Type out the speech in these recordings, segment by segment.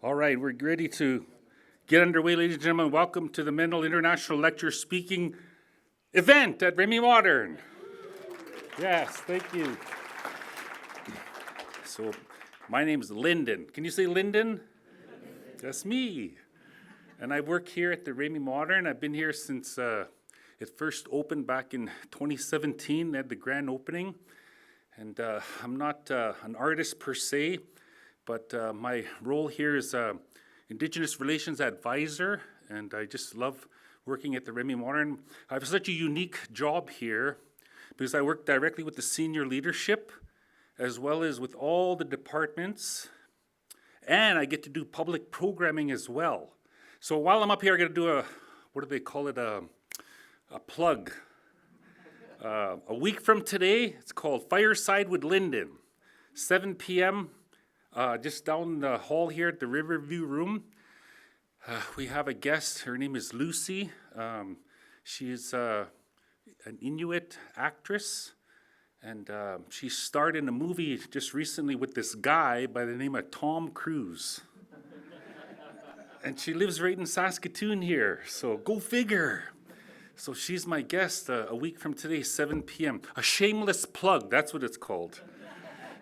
All right, we're ready to get underway, ladies and gentlemen. Welcome to the Mendel International Lecture speaking event at Remai Modern. Yes, thank you. So, my name is Lyndon. Can you say Lyndon? That's me. And I work here at the Remai Modern. I've been here since it first opened back in 2017. They had the grand opening. And I'm not an artist per se, but my role here is Indigenous Relations Advisor, and I just love working at the Remai Modern. I have such a unique job here because I work directly with the senior leadership as well as with all the departments, and I get to do public programming as well. So while I'm up here, I got to do what do they call it, a plug. A week from today, it's called Fireside with Lyndon, 7 p.m., just down the hall here at the Riverview Room. We have a guest. Her name is Lucy. She's an Inuit actress, and she starred in a movie just recently with this guy by the name of Tom Cruise. And she lives right in Saskatoon here, so go figure. So she's my guest a week from today, 7 p.m. A shameless plug, that's what it's called.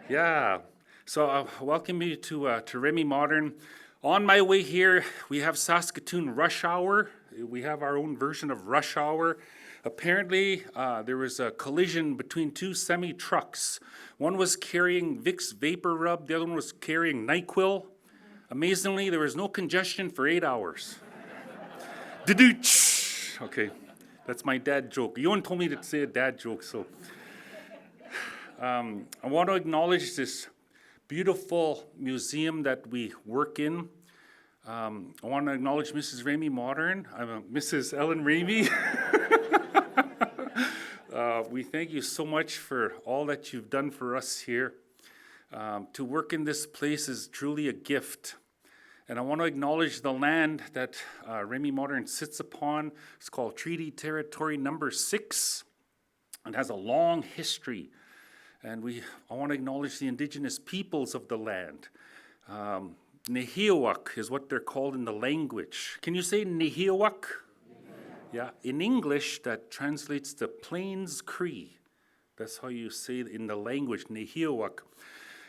Yeah. So I welcome you to Remai Modern. On my way here, we have Saskatoon Rush Hour. We have our own version of Rush Hour. Apparently, there was a collision between two semi-trucks. One was carrying Vicks Vapor Rub, the other one was carrying NyQuil. Amazingly, there was no congestion for 8 hours. Okay. That's my dad joke. Ewan told me to say a dad joke, so. I want to acknowledge this beautiful museum that we work in. I want to acknowledge Mrs. Remai Modern. I'm Mrs. Ellen Remai. We thank you so much for all that you've done for us here. To work in this place is truly a gift. And I want to acknowledge the land that Remai Modern sits upon. It's called Treaty Territory Number 6. It has a long history. And I want to acknowledge the indigenous peoples of the land. Nehiawak is what they're called in the language. Can you say Nehiawak? Yeah. In English, that translates to Plains Cree. That's how you say it in the language, Nehiawak.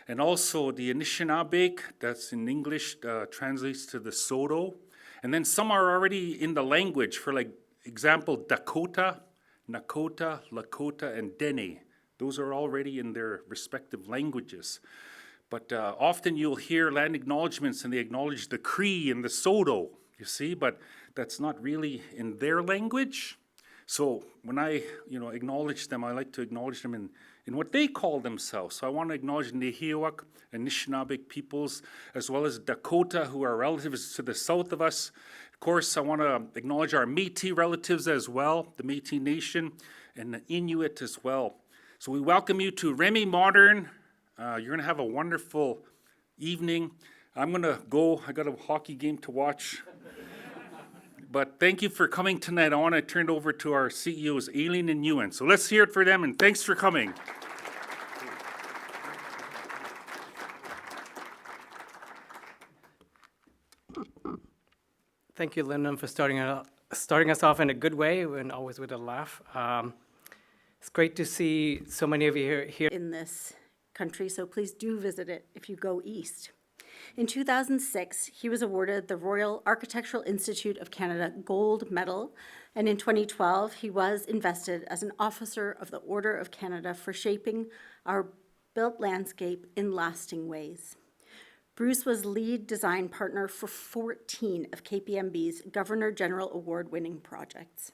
And also the Anishinaabe, that's in English, translates to the Soto. And then some are already in the language, for like example, Dakota, Nakota, Lakota, and Dene. Those are already in their respective languages. But often you'll hear land acknowledgements and they acknowledge the Cree and the Soto, you see, but that's not really in their language. So when I acknowledge them, I like to acknowledge them in what they call themselves. So I want to acknowledge Nehiawak, Anishinaabe peoples, as well as Dakota, who are relatives to the south of us. Of course, I want to acknowledge our Métis relatives as well, the Métis Nation, and the Inuit as well. So we welcome you to Remai Modern. You're going to have a wonderful evening. I'm going to go. I got a hockey game to watch. But thank you for coming tonight. I want to turn it over to our CEOs, Aileen and Ewan. So let's hear it for them, and thanks for coming. Thank you, Lyndon, for starting us off in a good way and always with a laugh. It's great to see so many of you here in this country, so please do visit it if you go east. In 2006, he was awarded the Royal Architectural Institute of Canada Gold Medal, and in 2012, he was invested as an Officer of the Order of Canada for shaping our built landscape in lasting ways. Bruce was lead design partner for 14 of KPMB's Governor General Award-winning projects.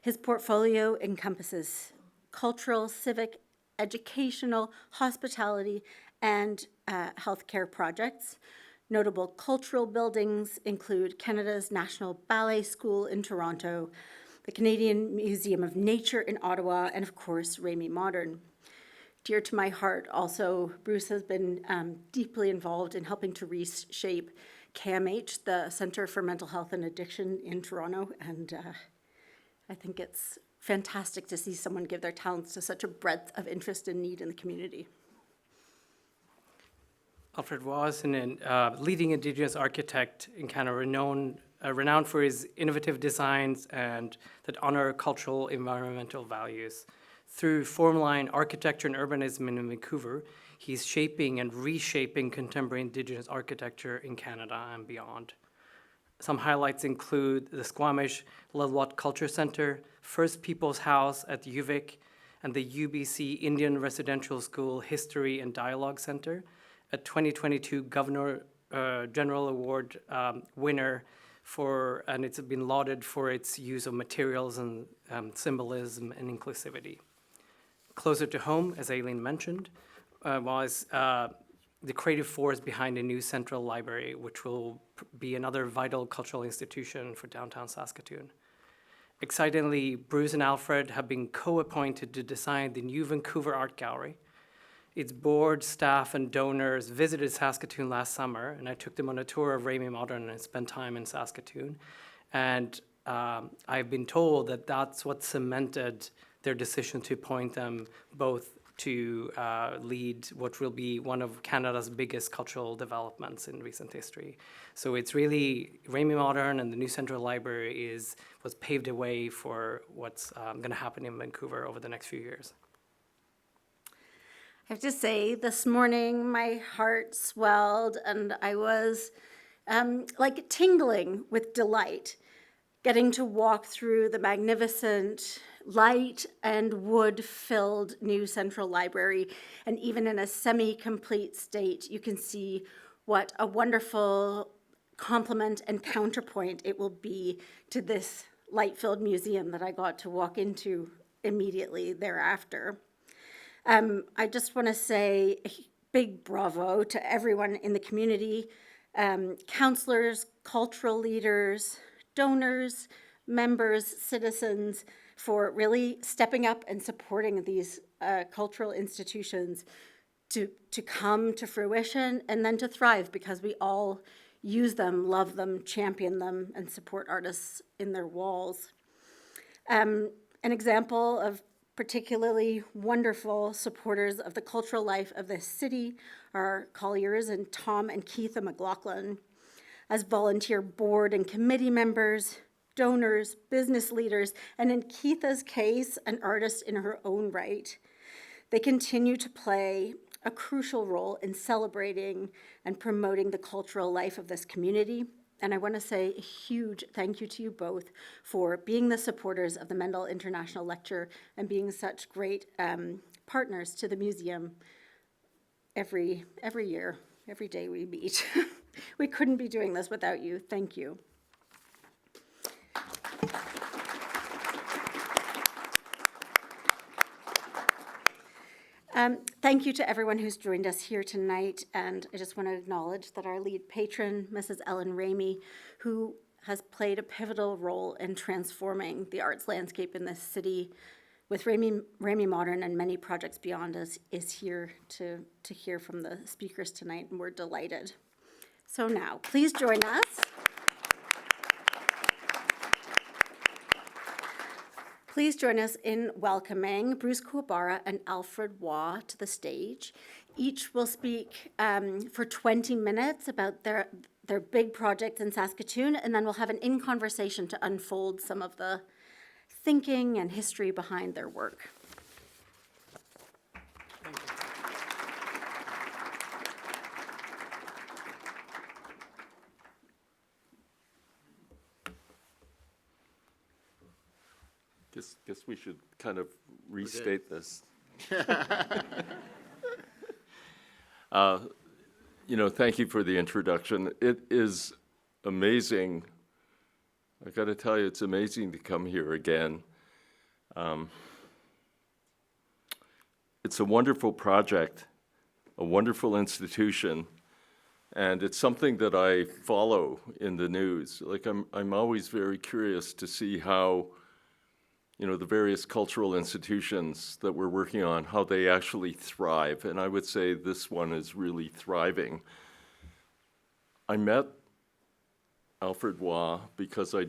His portfolio encompasses cultural, civic, educational, hospitality, and healthcare projects. Notable cultural buildings include Canada's National Ballet School in Toronto, the Canadian Museum of Nature in Ottawa, and of course, Remai Modern. Dear to my heart, also, Bruce has been deeply involved in helping to reshape CAMH, the Centre for Mental Health and Addiction in Toronto, and I think it's fantastic to see someone give their talents to such a breadth of interest and need in the community. Alfred Waugh is a leading Indigenous architect in Canada, renowned for his innovative designs and that honor cultural environmental values. Through formline architecture and urbanism in Vancouver, he's shaping and reshaping contemporary Indigenous architecture in Canada and beyond. Some highlights include the Squamish Lil'wat Cultural Centre, First People's House at UVic, and the UBC Indian Residential School History and Dialogue Centre, a 2022 Governor General Award winner and it's been lauded for its use of materials and symbolism and inclusivity. Closer to home, as Aileen mentioned, was the creative force behind a new central library, which will be another vital cultural institution for downtown Saskatoon. Excitingly, Bruce and Alfred have been co-appointed to design the new Vancouver Art Gallery. Its board, staff, and donors visited Saskatoon last summer, and I took them on a tour of Remai Modern and spent time in Saskatoon. And I've been told that that's what cemented their decision to appoint them both to lead what will be one of Canada's biggest cultural developments in recent history. So it's really, Remai Modern and the new Central Library was paved the way for what's going to happen in Vancouver over the next few years. I have to say, this morning my heart swelled and I was like tingling with delight, getting to walk through the magnificent light and wood-filled new Central Library. And even in a semi-complete state, you can see what a wonderful complement and counterpoint it will be to this light-filled museum that I got to walk into immediately thereafter. I just want to say a big bravo to everyone in the community, counselors, cultural leaders, donors, members, citizens, for really stepping up and supporting these cultural institutions to come to fruition and then to thrive, because we all use them, love them, champion them, and support artists in their walls. An example of particularly wonderful supporters of the cultural life of this city are Colliers and Tom and Keitha McLaughlin. As volunteer board and committee members, donors, business leaders, and in Keitha's case, an artist in her own right, they continue to play a crucial role in celebrating and promoting the cultural life of this community. And I want to say a huge thank you to you both for being the supporters of the Mendel International Lecture and being such great partners to the museum every year, every day we meet. We couldn't be doing this without you. Thank you. Thank you to everyone who's joined us here tonight, and I just want to acknowledge that our lead patron, Mrs. Ellen Ramey, who has played a pivotal role in transforming the arts landscape in this city with Remai Modern and many projects beyond us, is here to hear from the speakers tonight, and we're delighted. So now, please join us. Please join us in welcoming Bruce Kuwabara and Alfred Waugh to the stage. Each will speak for 20 minutes about their big projects in Saskatoon, and then we'll have an in-conversation to unfold some of the thinking and history behind their work. Guess we should kind of restate this. Thank you for the introduction. It is amazing. I got to tell you, it's amazing to come here again. It's a wonderful project, a wonderful institution, and it's something that I follow in the news. Like I'm always very curious to see how the various cultural institutions that we're working on, how they actually thrive. And I would say this one is really thriving. I met Alfred Waugh because I'm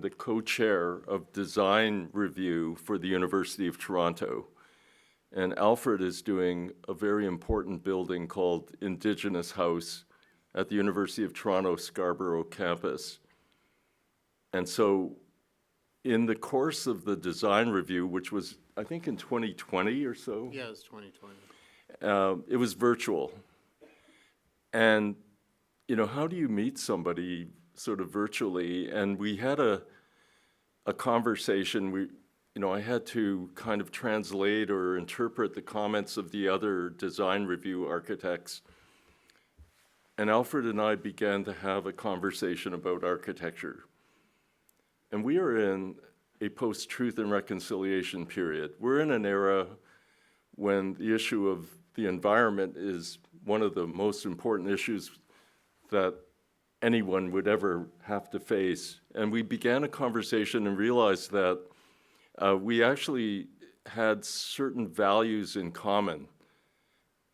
the co-chair of design review for the University of Toronto. And Alfred is doing a very important building called Indigenous House at the University of Toronto Scarborough campus. And so in the course of the design review, which was, I think, in 2020 or so, Yeah, it was 2020. it was virtual. And, you know, how do you meet somebody sort of virtually? And we had a conversation. I had to kind of translate or interpret the comments of the other design review architects. And Alfred and I began to have a conversation about architecture. And we are in a post-truth and reconciliation period. We're in an era when the issue of the environment is one of the most important issues that anyone would ever have to face. And we began a conversation and realized that we actually had certain values in common.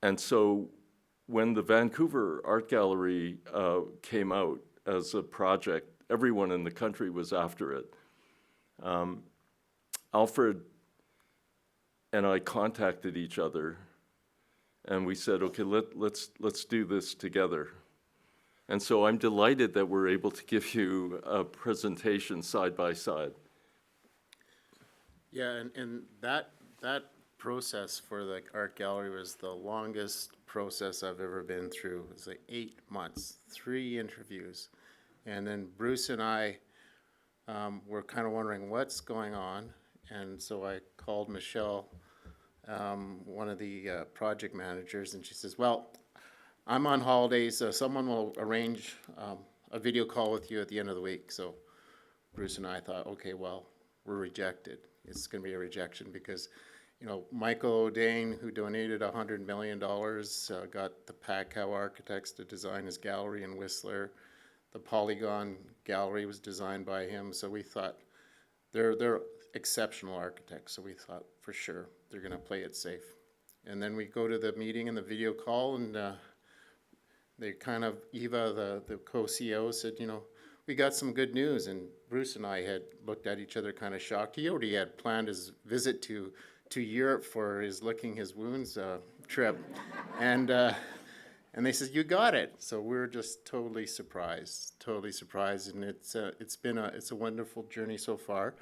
And so when the Vancouver Art Gallery came out as a project, everyone in the country was after it. Alfred and I contacted each other, and we said, okay, let's do this together. And so I'm delighted that we're able to give you a presentation side by side. Yeah, and that process for the art gallery was the longest process I've ever been through. It was like 8 months, 3 interviews. And then Bruce and I were kind of wondering what's going on. And so I called Michelle, one of the project managers, and she says, well, I'm on holidays, so someone will arrange a video call with you at the end of the week. So Bruce and I thought, okay, well, we're rejected. It's going to be a rejection because, Michael O'Dane, who donated $100 million, got the Pacow Architects to design his gallery in Whistler. The Polygon Gallery was designed by him. So we thought they're exceptional architects. So we thought for sure they're going to play it safe. And then we go to the meeting and the video call, and they kind of, Eva, the co-CEO, said, we got some good news. And Bruce and I had looked at each other kind of shocked. He already had planned his visit to Europe for his licking his wounds trip. And they said, you got it. So we're just totally surprised. And it's a wonderful journey so far.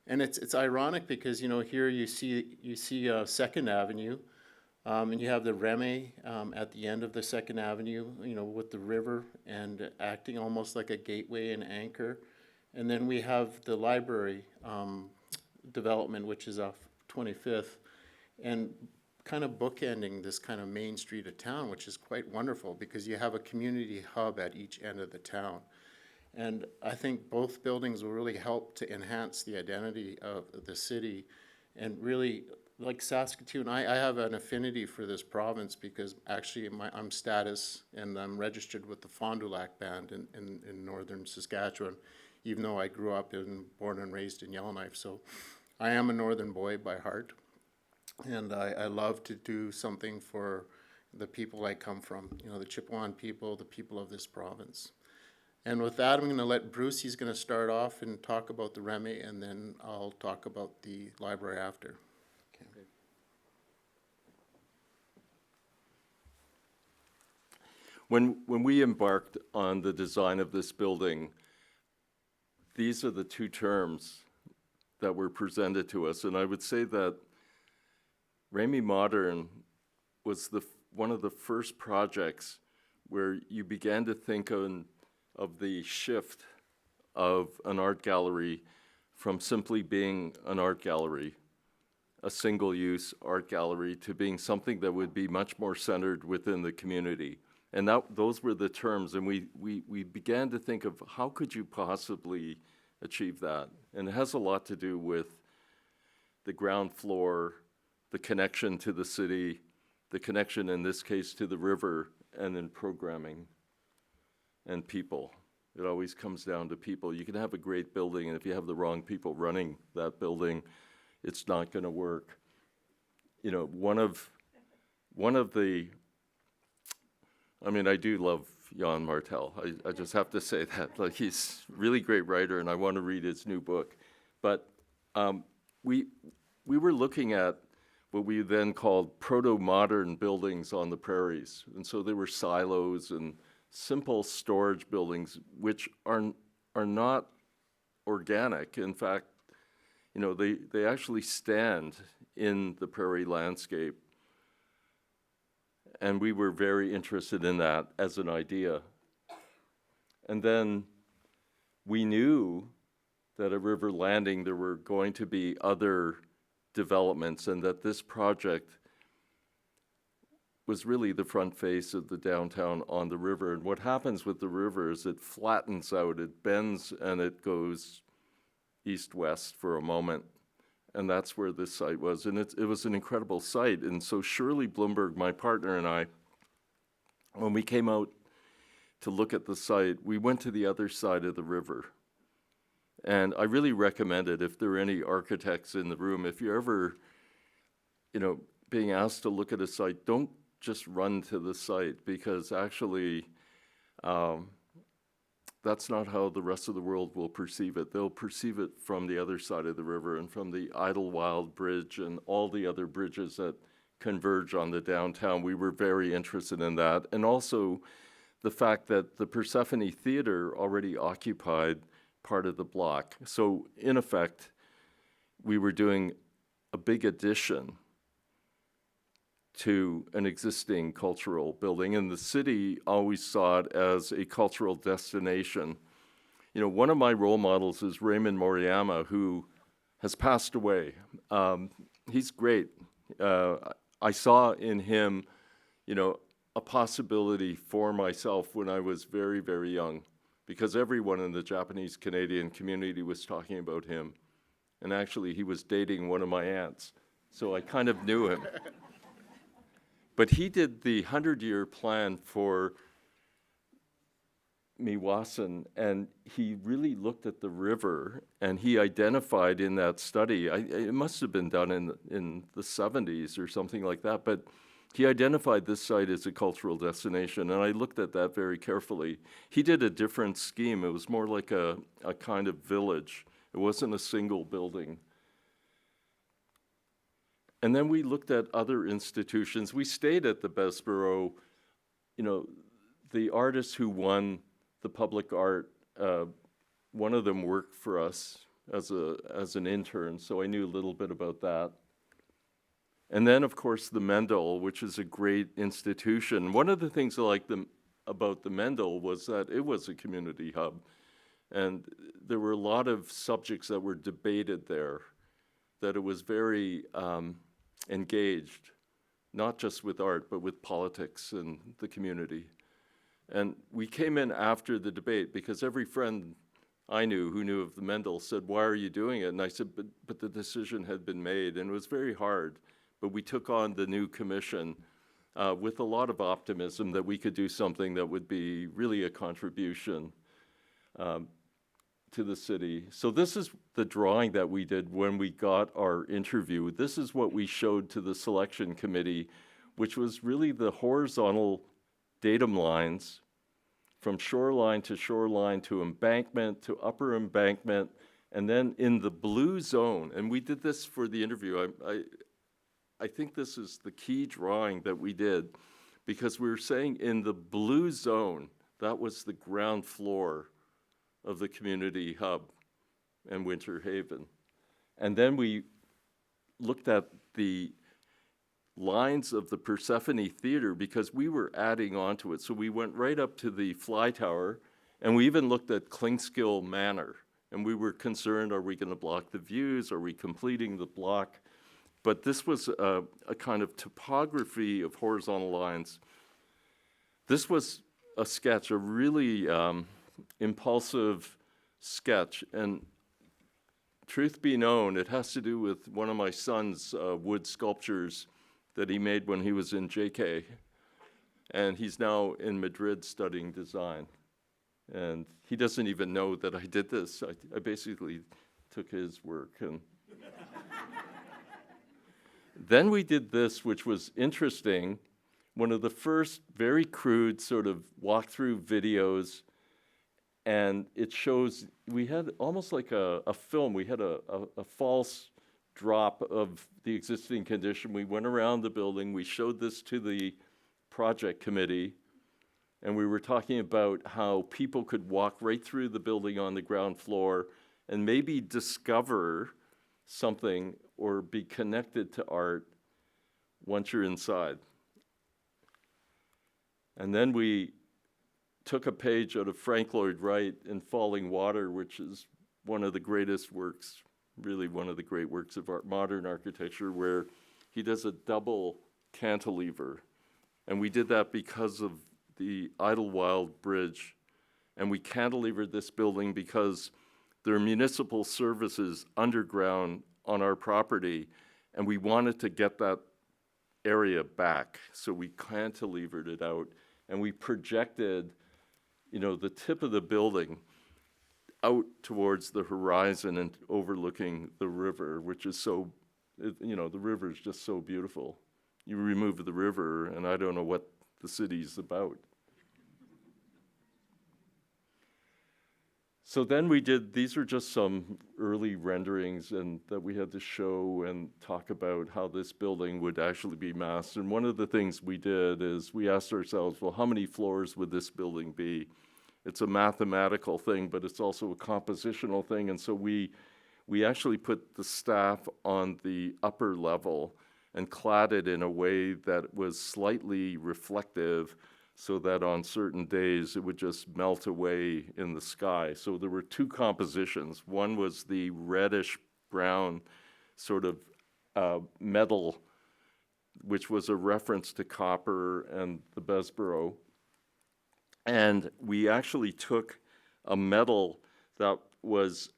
And it's ironic because, here you see 2nd Avenue, and you have the Remai at the end of the 2nd Avenue, with the river and acting almost like a gateway and anchor. And then we have the library development, which is off 25th, and kind of bookending this kind of main street of town, which is quite wonderful because you have a community hub at each end of the town. And I think both buildings will really help to enhance the identity of the city. And really, like Saskatoon, I have an affinity for this province because actually I'm status and I'm registered with the Fond du Lac Band in northern Saskatchewan, even though I grew up born and raised in Yellowknife. So I am a northern boy by heart, and I love to do something for the people I come from, the Chippewan people, the people of this province. And with that, I'm going to let Bruce, he's going to start off and talk about the Remai, and then I'll talk about the library after. Okay. When we embarked on the design of this building, these are the 2 terms that were presented to us. And I would say that Remai Modern was one of the first projects where you began to think of the shift of an art gallery from simply being an art gallery, a single-use art gallery, to being something that would be much more centered within the community. And those were the terms, and we began to think of how could you possibly achieve that. And it has a lot to do with the ground floor, the connection to the city, the connection in this case to the river, and in programming and people. It always comes down to people. You can have a great building, and if you have the wrong people running that building, it's not going to work. One of the, I do love Jan Martel. I just have to say that. Like, he's a really great writer, and I want to read his new book. But we were looking at what we then called proto-modern buildings on the prairies. And so they were silos and simple storage buildings, which are not organic. In fact, you know, they actually stand in the prairie landscape. And we were very interested in that as an idea. And then we knew that at River Landing there were going to be other developments, and that this project was really the front face of the downtown on the river. And what happens with the river is it flattens out, it bends, and it goes east-west for a moment. And that's where this site was. And it was an incredible site. And so Shirley Bloomberg, my partner, and I, when we came out to look at the site, we went to the other side of the river. And I really recommend it if there are any architects in the room. If you're ever, you know, being asked to look at a site, don't just run to the site, because actually that's not how the rest of the world will perceive it. They'll perceive it from the other side of the river and from the Idlewild Bridge and all the other bridges that converge on the downtown. We were very interested in that. And also the fact that the Persephone Theater already occupied part of the block. So in effect, we were doing a big addition to an existing cultural building, and the city always saw it as a cultural destination. You know, one of my role models is Raymond Moriyama, who has passed away. He's great. I saw in him, you know, a possibility for myself when I was very, very young, because everyone in the Japanese Canadian community was talking about him. And actually, he was dating one of my aunts, so I kind of knew him. But he did the 100-year plan for Miwasan, and he really looked at the river, and he identified in that study, it must have been done in the 70s or something like that, but he identified this site as a cultural destination, and I looked at that very carefully. He did a different scheme. It was more like a kind of village. It wasn't a single building. And then we looked at other institutions. We stayed at the Bessborough. You know, the artists who won the public art, one of them worked for us as an intern, so I knew a little bit about that. And then, of course, the Mendel, which is a great institution. One of the things I liked about the Mendel was that it was a community hub. And there were a lot of subjects that were debated there, that it was very engaged, not just with art, but with politics and the community. And we came in after the debate because every friend I knew who knew of the Mendel said, "Why are you doing it?" And I said, but the decision had been made, and it was very hard. But we took on the new commission with a lot of optimism that we could do something that would be really a contribution to the city. So this is the drawing that we did when we got our interview. This is what we showed to the selection committee, which was really the horizontal datum lines from shoreline to embankment to upper embankment, and then in the blue zone, and we did this for the interview. I think this is the key drawing that we did, because we were saying in the blue zone, that was the ground floor of the community hub and Winter Haven. And then we looked at the lines of the Persephone Theater because we were adding onto it. So we went right up to the Fly Tower, and we even looked at Klingskill Manor. And we were concerned, are we going to block the views? Are we completing the block? But this was a kind of topography of horizontal lines. This was a sketch, a really impulsive sketch. And truth be known, it has to do with one of my son's wood sculptures that he made when he was in JK. And he's now in Madrid studying design. And he doesn't even know that I did this. I basically took his work. And then we did this, which was interesting. One of the first very crude sort of walkthrough videos. And it shows, we had almost like a film. We had a false drop of the existing condition. We went around the building, we showed this to the project committee, and we were talking about how people could walk right through the building on the ground floor and maybe discover something or be connected to art once you're inside. And then we took a page out of Frank Lloyd Wright in Falling Water, which is one of the greatest works, really one of the great works of modern architecture, where he does a double cantilever. And we did that because of the Idlewild Bridge. And we cantilevered this building because there are municipal services underground on our property, and we wanted to get that area back. So we cantilevered it out, and we projected, you know, the tip of the building out towards the horizon and overlooking the river, which is so, you know, the river is just so beautiful. You remove the river, and I don't know what the city's about. So then we did, these are just some early renderings and that we had to show and talk about how this building would actually be massed. And one of the things we did is we asked ourselves, well, how many floors would this building be? It's a mathematical thing, but it's also a compositional thing. And so we actually put the staff on the upper level and clad it in a way that was slightly reflective, so that on certain days it would just melt away in the sky. So there were two compositions. One was the reddish brown sort of metal, which was a reference to copper and the Bessborough. And we actually took a metal that was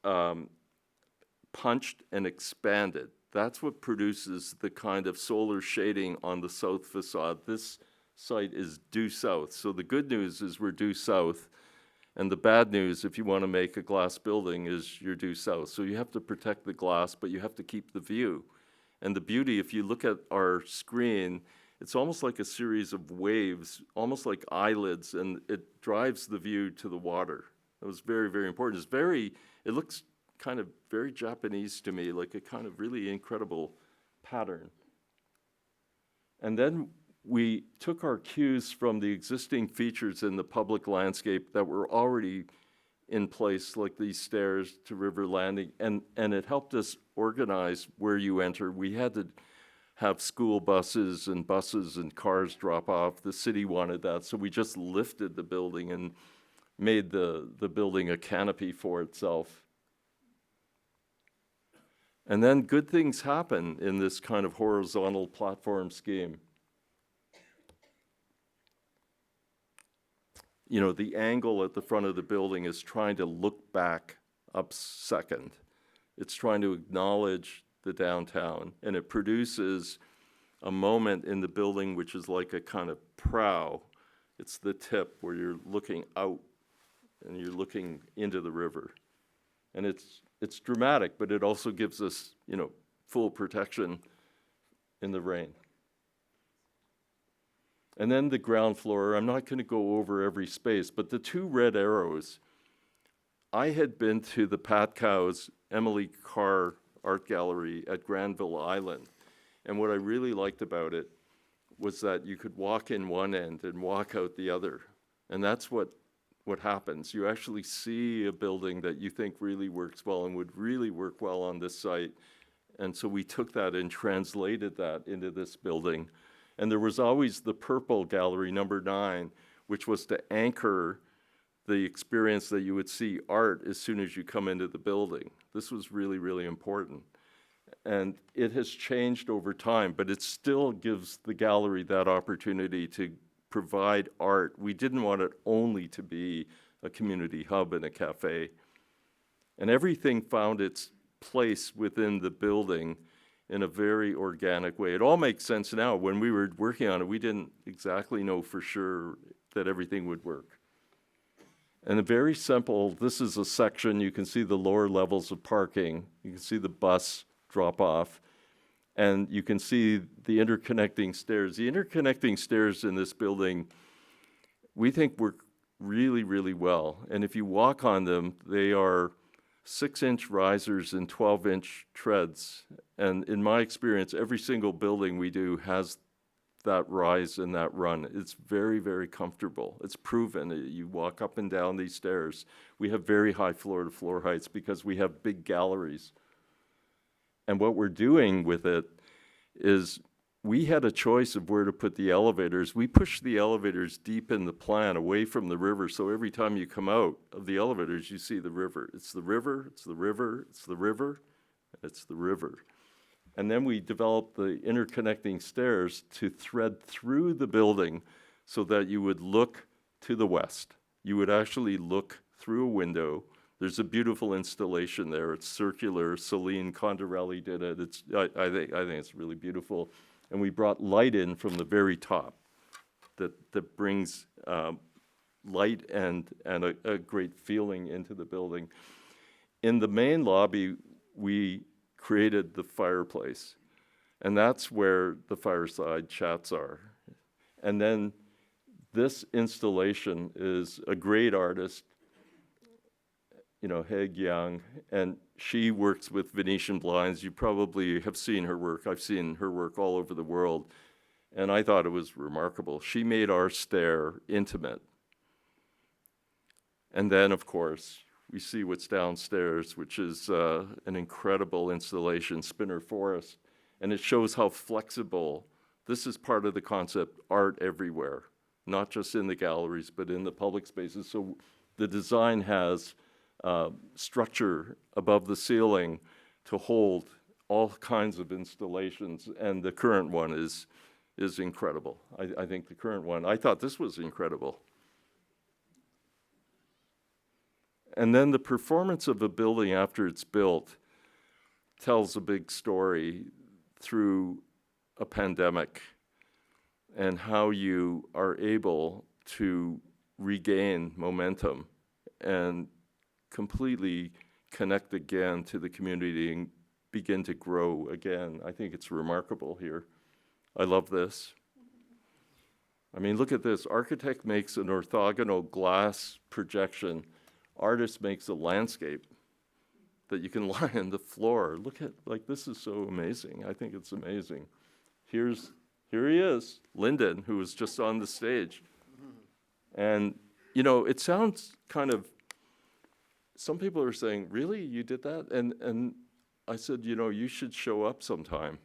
punched and expanded. That's what produces the kind of solar shading on the south facade. This site is due south. So the good news is we're due south, and the bad news, if you want to make a glass building, is you're due south. So you have to protect the glass, but you have to keep the view. And the beauty, if you look at our screen, it's almost like a series of waves, almost like eyelids, and it drives the view to the water. It was very, very important. It looks kind of very Japanese to me, like a kind of really incredible pattern. And then we took our cues from the existing features in the public landscape that were already in place, like these stairs to River Landing, and it helped us organize where you enter. We had to have school buses and cars drop off. The city wanted that, so we just lifted the building and made the building a canopy for itself. And then good things happen in this kind of horizontal platform scheme. You know, the angle at the front of the building is trying to look back up second. It's trying to acknowledge the downtown, and it produces a moment in the building which is like a kind of prow. It's the tip where you're looking out and you're looking into the river. And it's dramatic, but it also gives us, you know, full protection in the rain. And then the ground floor, I'm not going to go over every space, but the two red arrows, I had been to the Pat Cow's Emily Carr Art Gallery at Granville Island. And what I really liked about it was that you could walk in one end and walk out the other. And that's what happens. You actually see a building that you think really works well and would really work well on this site. And so we took that and translated that into this building. And there was always the purple gallery, number 9, which was to anchor the experience that you would see art as soon as you come into the building. This was really, really important. And it has changed over time, but it still gives the gallery that opportunity to provide art. We didn't want it only to be a community hub and a cafe. And everything found its place within the building in a very organic way. It all makes sense now. When we were working on it, we didn't exactly know for sure that everything would work. And a very simple, this is a section, you can see the lower levels of parking, you can see the bus drop off, and you can see the interconnecting stairs. The interconnecting stairs in this building, we think work really, really well. And if you walk on them, they are 6-inch risers and 12-inch treads. And in my experience, every single building we do has that rise and that run. It's very, very comfortable. It's proven. You walk up and down these stairs. We have very high floor-to-floor heights because we have big galleries. And what we're doing with it is we had a choice of where to put the elevators. We pushed the elevators deep in the plan, away from the river, so every time you come out of the elevators, you see the river. It's the river, it's the river, it's the river, it's the river. And then we developed the interconnecting stairs to thread through the building so that you would look to the west. You would actually look through a window. There's a beautiful installation there. It's circular. Celine Condarelli did it. I think it's really beautiful. And we brought light in from the very top that brings light and a great feeling into the building. In the main lobby, we created the fireplace, and that's where the fireside chats are. And then this installation is a great artist, Heg Yang, and she works with Venetian blinds. You probably have seen her work. I've seen her work all over the world, and I thought it was remarkable. She made our stair intimate. And then, of course, we see what's downstairs, which is an incredible installation, Spinner Forest, and it shows how flexible. This is part of the concept, art everywhere, not just in the galleries, but in the public spaces. So the design has structure above the ceiling to hold all kinds of installations, and the current one is incredible. I think the current one, I thought this was incredible. And then the performance of a building after it's built tells a big story through a pandemic and how you are able to regain momentum and completely connect again to the community and begin to grow again. I think it's remarkable here. I love this. I mean, look at this. Architect makes an orthogonal glass projection. Artist makes a landscape that you can lie on the floor. Look at, this is so amazing. I think it's amazing. Here he is, Lyndon, who was just on the stage. And, it sounds kind of, some people are saying, really, you did that? And I said, you should show up sometime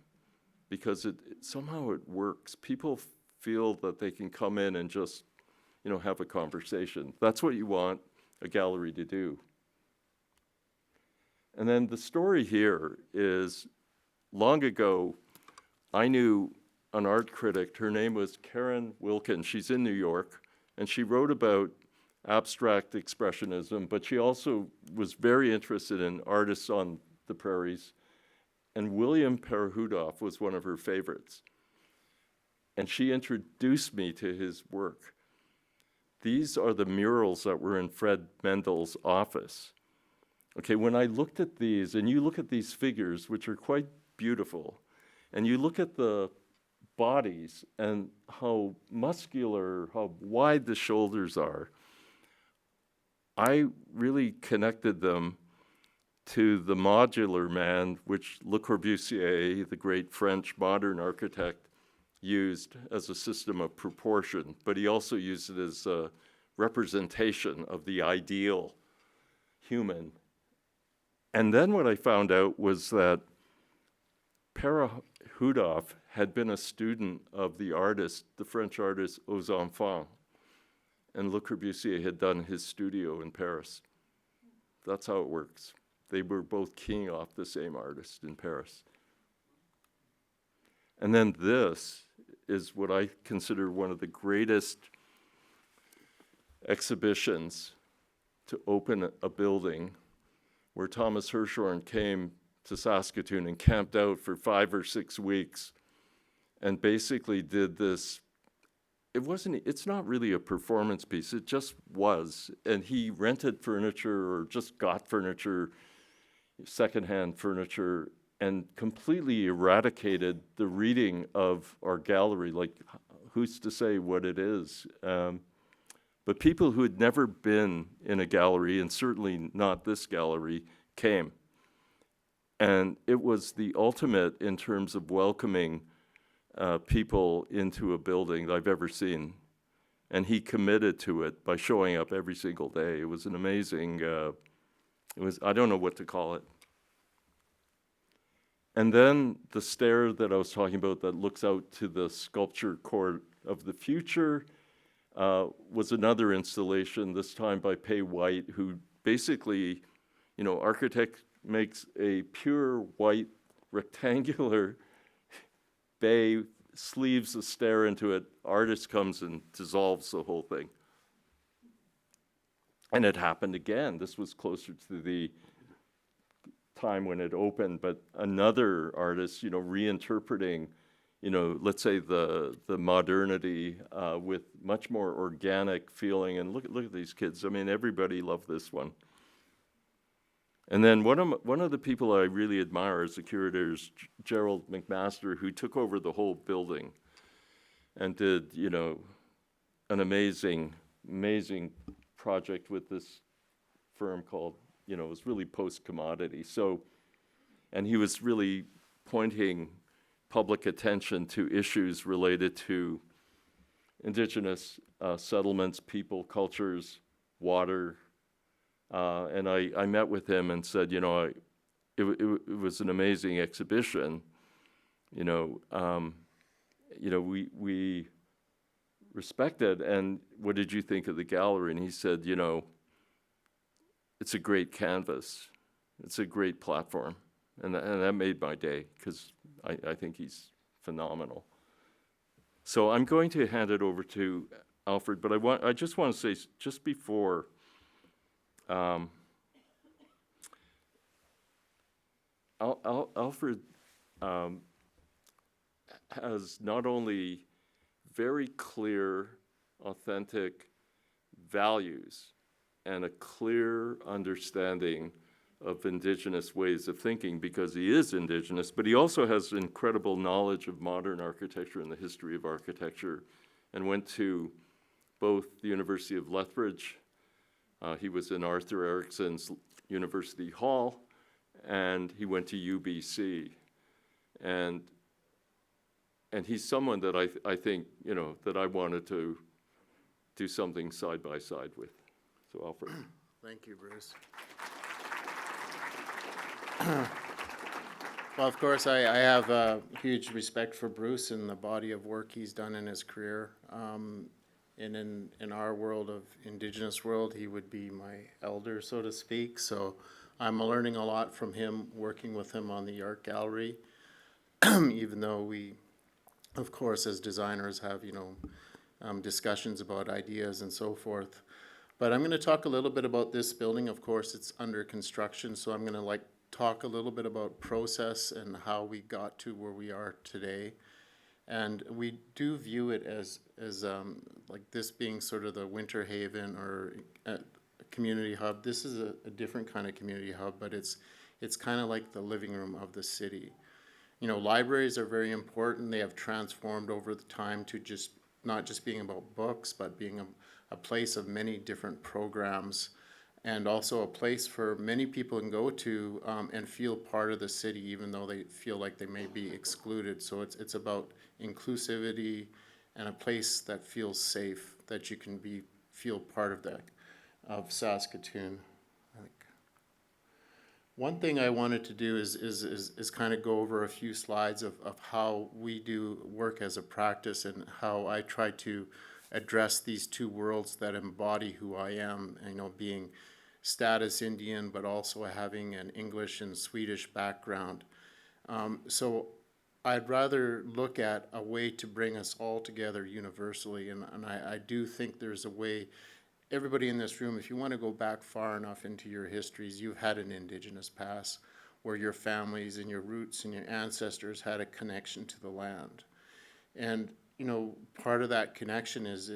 because somehow it works. People feel that they can come in and just, have a conversation. That's what you want a gallery to do. And then the story here is, long ago, I knew an art critic. Her name was Karen Wilkins. She's in New York, and she wrote about abstract expressionism, but she also was very interested in artists on the prairies, and William Perehudoff was one of her favorites. And she introduced me to his work. These are the murals that were in Fred Mendel's office. Okay, when I looked at these, and you look at these figures, which are quite beautiful, and you look at the bodies and how muscular, how wide the shoulders are, I really connected them to the modular man, which Le Corbusier, the great French modern architect, used as a system of proportion, but he also used it as a representation of the ideal human. And then what I found out was that Perehudoff had been a student of the artist, the French artist Aux Enfants, and Le Corbusier had done his studio in Paris. That's how it works. They were both keying off the same artist in Paris. And then this is what I consider one of the greatest exhibitions to open a building, where Thomas Hirshhorn came to Saskatoon and camped out for 5 or 6 weeks and basically did this. It's not really a performance piece, it just was. And he rented furniture or just got furniture, secondhand furniture, and completely eradicated the reading of our gallery. Like, who's to say what it is? But people who had never been in a gallery, and certainly not this gallery, came. And it was the ultimate in terms of welcoming people into a building that I've ever seen. And he committed to it by showing up every single day. It was an amazing, I don't know what to call it. And then the stair that I was talking about that looks out to the sculpture court of the future was another installation, this time by Pei White, who basically, architect makes a pure white rectangular bay, sleeves a stair into it, artist comes and dissolves the whole thing. And it happened again. This was closer to the time when it opened, but another artist, reinterpreting, let's say the modernity with much more organic feeling. And look at these kids. I mean, everybody loved this one. And then one of the people I really admire as the curator is Gerald McMaster, who took over the whole building and did, an amazing project with this firm called, it was really post-commodity. So, and he was really pointing public attention to issues related to Indigenous settlements, people, cultures, water. And I met with him and said, it was an amazing exhibition. We respected. And what did you think of the gallery? And he said, it's a great canvas. It's a great platform. And that made my day, because I think he's phenomenal. So I'm going to hand it over to Alfred, but I just want to say, just before, Alfred has not only very clear, authentic values and a clear understanding of Indigenous ways of thinking, because he is Indigenous, but he also has incredible knowledge of modern architecture and the history of architecture, and went to both the University of Lethbridge, he was in Arthur Erickson's University Hall, and he went to UBC. And he's someone that I think, that I wanted to do something side by side with. So Alfred. Thank you, Bruce. Well, of course, I have a huge respect for Bruce and the body of work he's done in his career. And in our world of Indigenous world, he would be my elder, so to speak. So I'm learning a lot from him, working with him on the art gallery, even though we, of course, as designers have, discussions about ideas and so forth. But I'm going to talk a little bit about this building. Of course, it's under construction, so I'm going to talk a little bit about process and how we got to where we are today. And we do view it as like this being sort of the winter haven or a community hub. This is a different kind of community hub, but it's kind of like the living room of the city. Libraries are very important. They have transformed over the time to just not just being about books, but being a place of many different programs, and also a place for many people can go to and feel part of the city, even though they feel like they may be excluded. So it's about inclusivity and a place that feels safe, that you can feel part of Saskatoon. One thing I wanted to do is kind of go over a few slides of how we do work as a practice and how I try to address these two worlds that embody who I am, being status Indian, but also having an English and Swedish background. So I'd rather look at a way to bring us all together universally, and I do think there's a way. Everybody in this room, if you want to go back far enough into your histories, you've had an Indigenous past where your families and your roots and your ancestors had a connection to the land. And, part of that connection is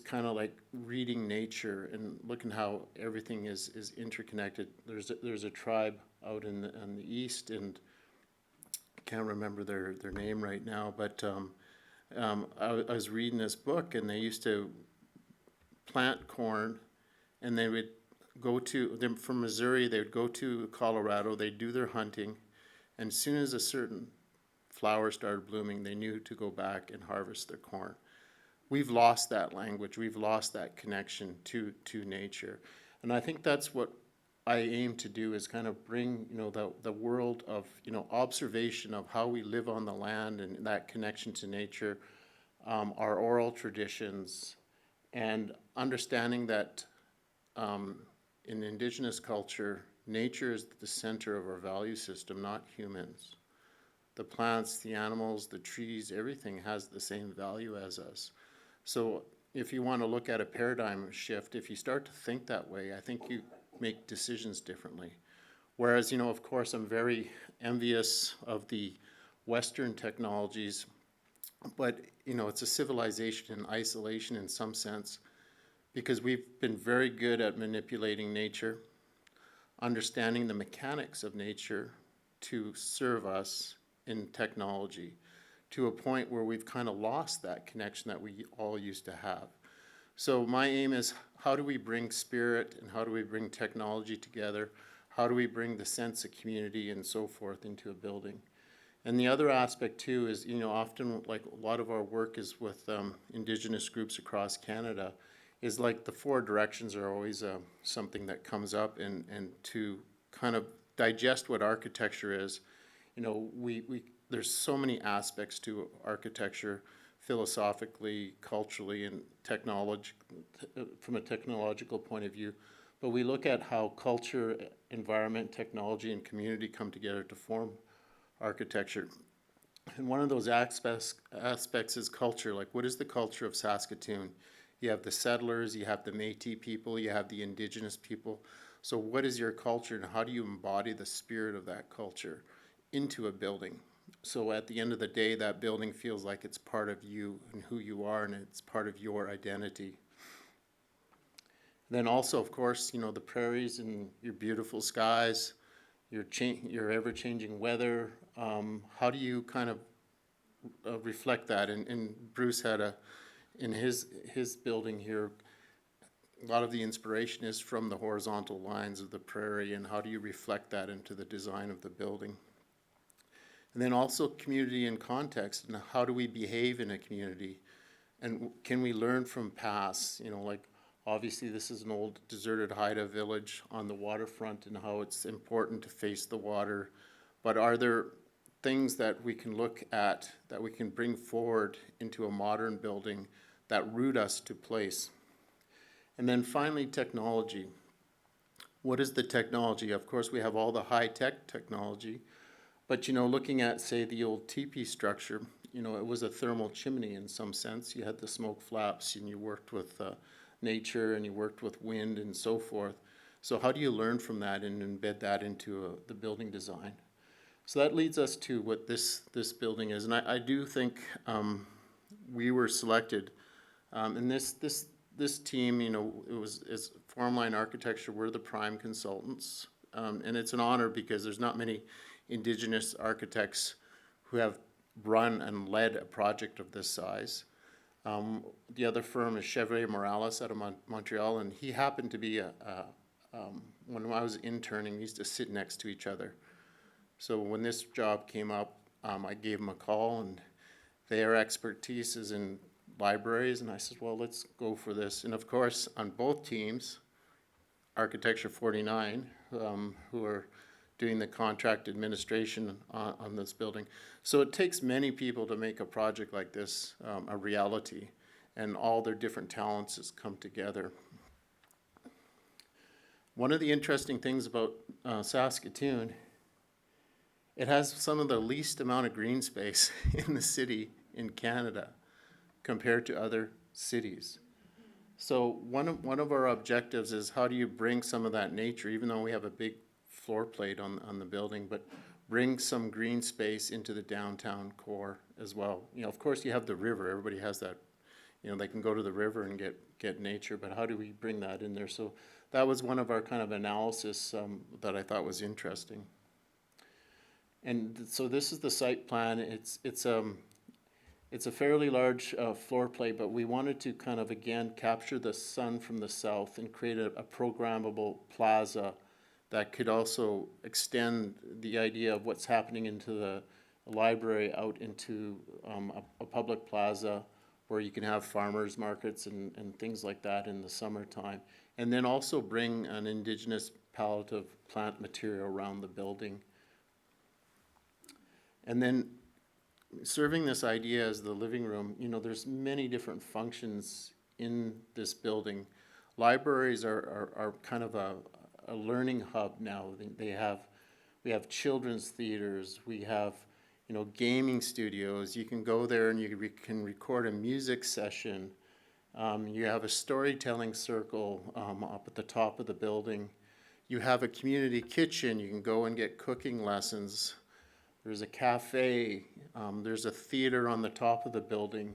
kind of like reading nature and looking how everything is interconnected. There's a tribe out in the east, and I can't remember their name right now, but I was reading this book, and they used to plant corn, and they would they're from Missouri, they would go to Colorado, they'd do their hunting, and as soon as a certain flower started blooming, they knew to go back and harvest their corn. We've lost that language, we've lost that connection to nature. And I think that's what I aim to do, is kind of bring, the world of, observation of how we live on the land and that connection to nature, our oral traditions, and understanding that in Indigenous culture, nature is the center of our value system, not humans. The plants, the animals, the trees, everything has the same value as us. So if you want to look at a paradigm shift, if you start to think that way, I think you make decisions differently. Whereas, of course, I'm very envious of the Western technologies, but, it's a civilization in isolation in some sense, because we've been very good at manipulating nature, understanding the mechanics of nature to serve us in technology, to a point where we've kind of lost that connection that we all used to have. So my aim is, how do we bring spirit and how do we bring technology together? How do we bring the sense of community and so forth into a building? And the other aspect too is, often, like, a lot of our work is with Indigenous groups across Canada, is like the four directions are always something that comes up, and to kind of digest what architecture is. There's so many aspects to architecture, philosophically, culturally, and from a technological point of view. But we look at how culture, environment, technology, and community come together to form architecture. And one of those aspects is culture. Like, what is the culture of Saskatoon? You have the settlers, you have the Métis people, you have the Indigenous people. So what is your culture, and how do you embody the spirit of that culture into a building? So at the end of the day, that building feels like it's part of you and who you are, and it's part of your identity. Then also, of course, the prairies and your beautiful skies, your ever-changing weather. How do you kind of reflect that? And Bruce had in his building here, a lot of the inspiration is from the horizontal lines of the prairie, and how do you reflect that into the design of the building? And then also community and context, and how do we behave in a community? And can we learn from past? Like, obviously this is an old deserted Haida village on the waterfront, and how it's important to face the water. But are there things that we can look at, that we can bring forward into a modern building that root us to place? And then finally, technology. What is the technology? Of course, we have all the high-tech technology, but looking at, say, the old teepee structure, it was a thermal chimney in some sense. You had the smoke flaps, and you worked with nature, and you worked with wind and so forth. So how do you learn from that and embed that into the building design? So that leads us to what this building is, and I do think we were selected, and this team, is Formline Architecture. We're the prime consultants, and it's an honor because there's not many Indigenous architects who have run and led a project of this size. The other firm is Chevrolet Morales out of Montreal, and he happened to be when I was interning, we used to sit next to each other. So when this job came up, I gave them a call, and their expertise is in libraries, and I said, well, let's go for this. And of course, on both teams, Architecture 49, who are doing the contract administration on this building. So it takes many people to make a project like this a reality, and all their different talents has come together. One of the interesting things about Saskatoon, it has some of the least amount of green space in the city in Canada compared to other cities. So one of our objectives is, how do you bring some of that nature, even though we have a big floor plate on the building, but bring some green space into the downtown core as well. Of course, you have the river. Everybody has that. They can go to the river and get nature, but how do we bring that in there? So that was one of our kind of analysis that I thought was interesting. And so this is the site plan. it's a fairly large floor plate, but we wanted to kind of, again, capture the sun from the south and create a programmable plaza that could also extend the idea of what's happening into the library out into a public plaza where you can have farmers markets and things like that in the summertime. And then also bring an indigenous palette of plant material around the building. And then serving this idea as the living room, you know, there's many different functions in this building. Libraries are kind of a learning hub now. We have children's theaters, we have, you know, gaming studios. You can go there and you can record a music session. You have a storytelling circle up at the top of the building. You have a community kitchen. You can go and get cooking lessons. There's a cafe. There's a theater on the top of the building.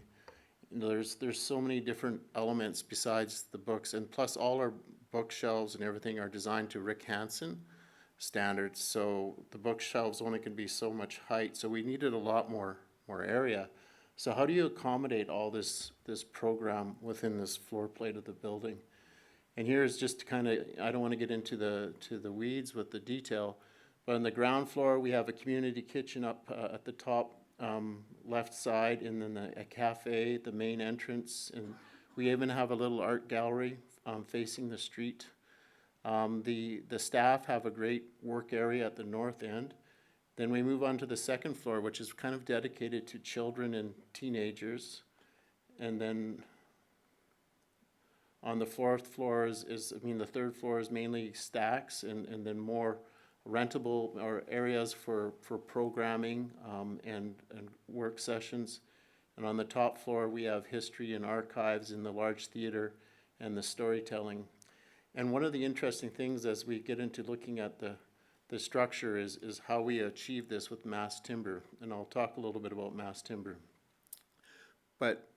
You know, there's so many different elements besides the books, and plus all our bookshelves and everything are designed to Rick Hansen standards. So the bookshelves only can be so much height. So we needed a lot more area. So how do you accommodate all this program within this floor plate of the building? And here's just kind of, I don't want to get into the weeds with the detail, but on the ground floor we have a community kitchen up at the top left side, and then a cafe at the main entrance, and we even have a little art gallery facing the street. The staff have a great work area at the north end. Then we move on to the second floor, which is kind of dedicated to children and teenagers. And then on the fourth floor the third floor is mainly stacks, and then more rentable or areas for programming and work sessions. And on the top floor, we have history and archives in the large theater and the storytelling. And one of the interesting things as we get into looking at the structure is how we achieve this with mass timber. And I'll talk a little bit about mass timber. But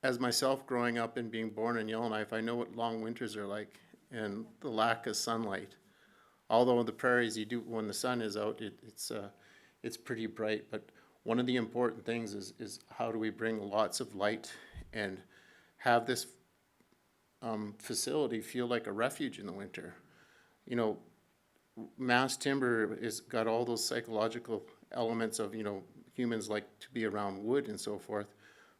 as myself growing up and being born in Yellowknife, I know what long winters are like and the lack of sunlight. Although in the prairies, when the sun is out, it's pretty bright. But one of the important things is how do we bring lots of light and have this facility feel like a refuge in the winter. You know, mass timber is got all those psychological elements of, you know, humans like to be around wood and so forth.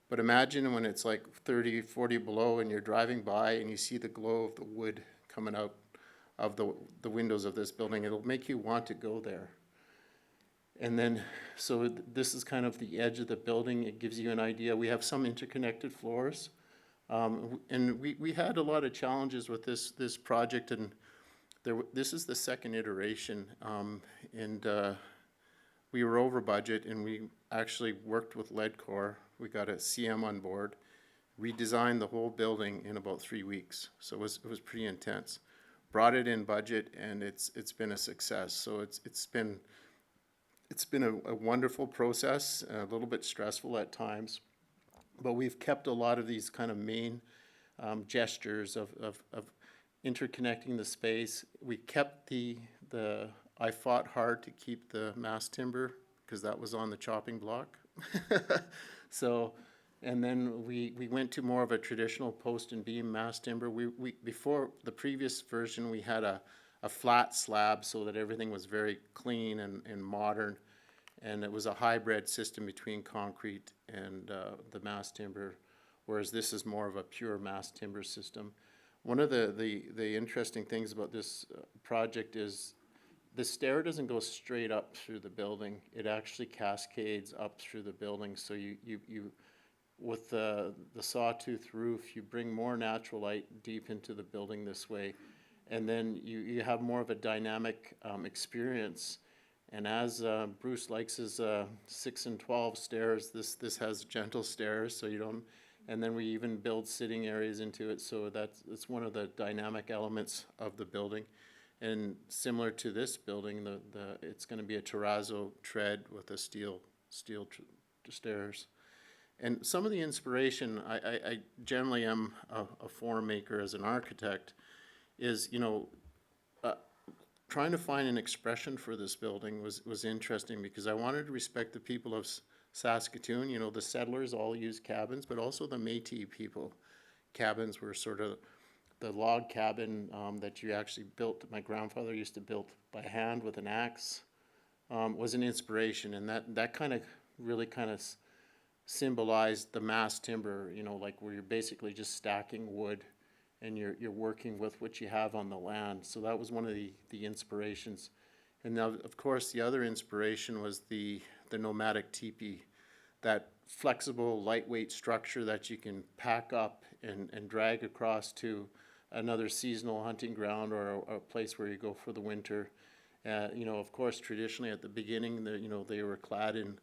But imagine when it's like 30, 40 below and you're driving by and you see the glow of the wood coming out of the windows of this building. It'll make you want to go there. And then, so this is kind of the edge of the building. It gives you an idea. We have some interconnected floors. And we had a lot of challenges with this project, and this is the second iteration, and we were over budget, and we actually worked with Leadcore. We got a CM on board, redesigned the whole building in about 3 weeks, so it was pretty intense. Brought it in budget, and it's been a success. So it's been a wonderful process, a little bit stressful at times. But we've kept a lot of these kind of main gestures of interconnecting the space. We kept I fought hard to keep the mass timber because that was on the chopping block. So, and then we went to more of a traditional post and beam mass timber. Before the previous version, we had a flat slab so that everything was very clean and modern. And it was a hybrid system between concrete and the mass timber, whereas this is more of a pure mass timber system. One of the interesting things about this project is the stair doesn't go straight up through the building. It actually cascades up through the building. So you with the sawtooth roof, you bring more natural light deep into the building this way. And then you have more of a dynamic experience. And as Bruce likes his 6 and 12 stairs, this has gentle stairs, so you don't. And then we even build sitting areas into it, so it's one of the dynamic elements of the building. And similar to this building, it's going to be a terrazzo tread with a steel stairs. And some of the inspiration, I generally am a form maker as an architect, is, you know, trying to find an expression for this building was interesting because I wanted to respect the people of Saskatoon, you know, the settlers all used cabins, but also the Métis people. Cabins were sort of the log cabin that you actually built, my grandfather used to build by hand with an axe, was an inspiration. And that kind of really kind of symbolized the mass timber, you know, like where you're basically just stacking wood and you're working with what you have on the land. So that was one of the inspirations. And now, of course, the other inspiration was the nomadic teepee, that flexible, lightweight structure that you can pack up and drag across to another seasonal hunting ground or a place where you go for the winter. You know, of course, traditionally at the beginning, you know, they were clad in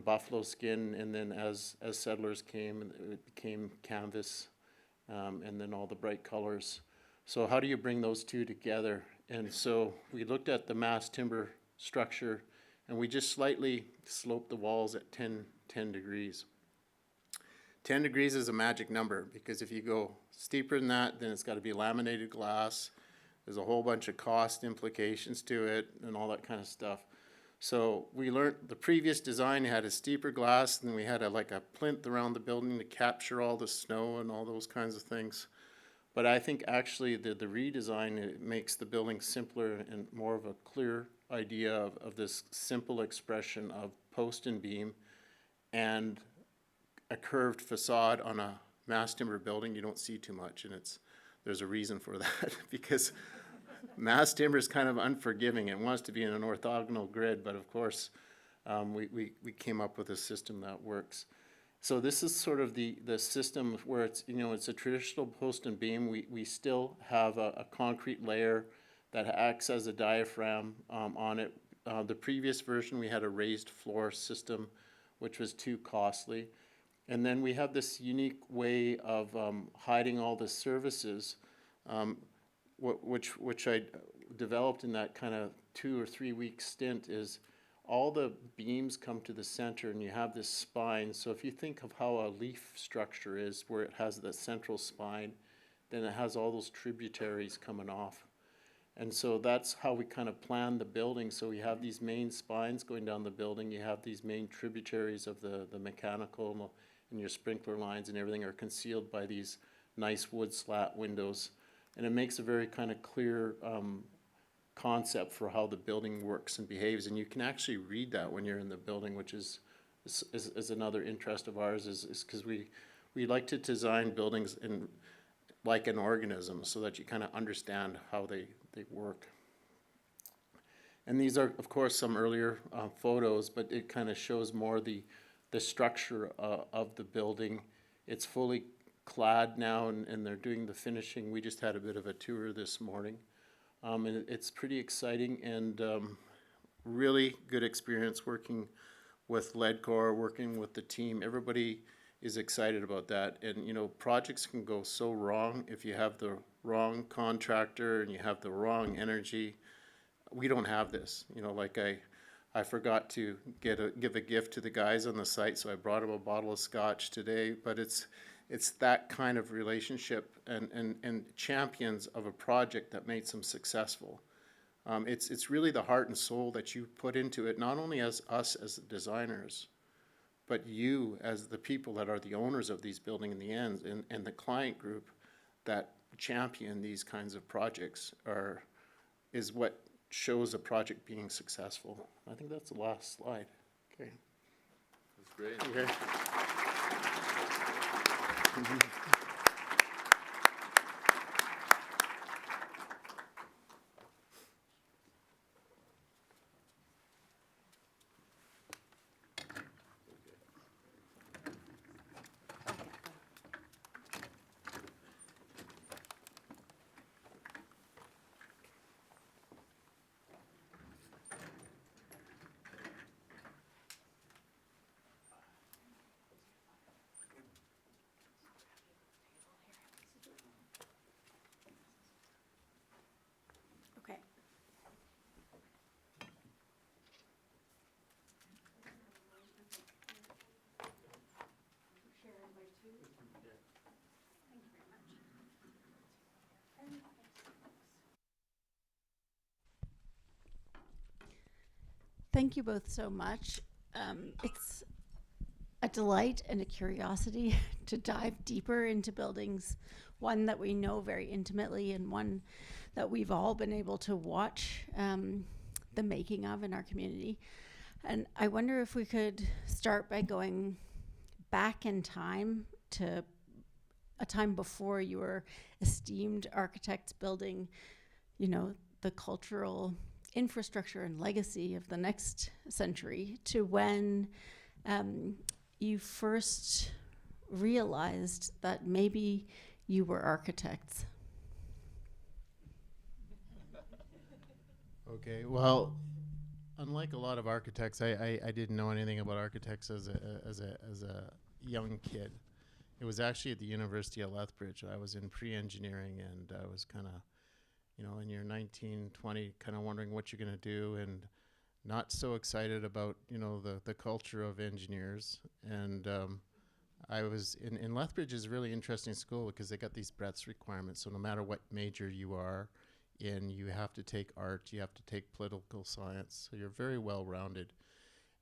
buffalo skin, and then as settlers came, it became canvas, and then all the bright colors. So how do you bring those two together? And so we looked at the mass timber structure, and we just slightly sloped the walls at 10 degrees. 10 degrees is a magic number, because if you go steeper than that, then it's got to be laminated glass. There's a whole bunch of cost implications to it and all that kind of stuff. So we learned the previous design had a steeper glass, and we had like a plinth around the building to capture all the snow and all those kinds of things. But I think actually the redesign, it makes the building simpler and more of a clear idea of this simple expression of post and beam and a curved facade on a mass timber building. You don't see too much, and there's a reason for that because mass timber is kind of unforgiving. It wants to be in an orthogonal grid, but of course we came up with a system that works. So this is sort of the system where it's, you know, it's a traditional post and beam. We still have a concrete layer that acts as a diaphragm on it. The previous version, we had a raised floor system, which was too costly. And then we have this unique way of hiding all the services, which I developed in that kind of 2 or 3 week stint, is all the beams come to the center and you have this spine. So if you think of how a leaf structure is, where it has the central spine, then it has all those tributaries coming off. And so that's how we kind of plan the building. So we have these main spines going down the building. You have these main tributaries of the mechanical, and your sprinkler lines and everything are concealed by these nice wood slat windows. And it makes a very kind of clear concept for how the building works and behaves. And you can actually read that when you're in the building, which is another interest of ours, is because we like to design buildings like an organism so that you kind of understand how they work. And these are, of course, some earlier photos, but it kind of shows more the structure of the building. It's fully clad now, and they're doing the finishing. We just had a bit of a tour this morning. And it's pretty exciting and really good experience working with Ledcor, working with the team. Everybody is excited about that. And, you know, projects can go so wrong if you have the wrong contractor and you have the wrong energy. We don't have this. You know, like I forgot to give a gift to the guys on the site, so I brought them a bottle of scotch today. But it's that kind of relationship and champions of a project that makes them successful. It's really the heart and soul that you put into it, not only as us as the designers, but you as the people that are the owners of these buildings in the end, and the client group that champion these kinds of projects is what shows a project being successful. I think that's the last slide. Okay. That's great. Okay. Okay. Thank you both so much. It's a delight and a curiosity to dive deeper into buildings, one that we know very intimately and one that we've all been able to watch the making of in our community. And I wonder if we could start by going back in time to a time before you were esteemed architects building, you know, the cultural infrastructure and legacy of the next century, to when you first realized that maybe you were architects. Okay, well, unlike a lot of architects, I didn't know anything about architects as a young kid. It was actually at the University of Lethbridge. I was in pre-engineering, and I was kind of, you know, when you're 19, 20, kind of wondering what you're going to do, and not so excited about, you know, the culture of engineers. And I was in Lethbridge is a really interesting school because they got these breadth requirements. So no matter what major you are in, you have to take art, you have to take political science. So you're very well-rounded.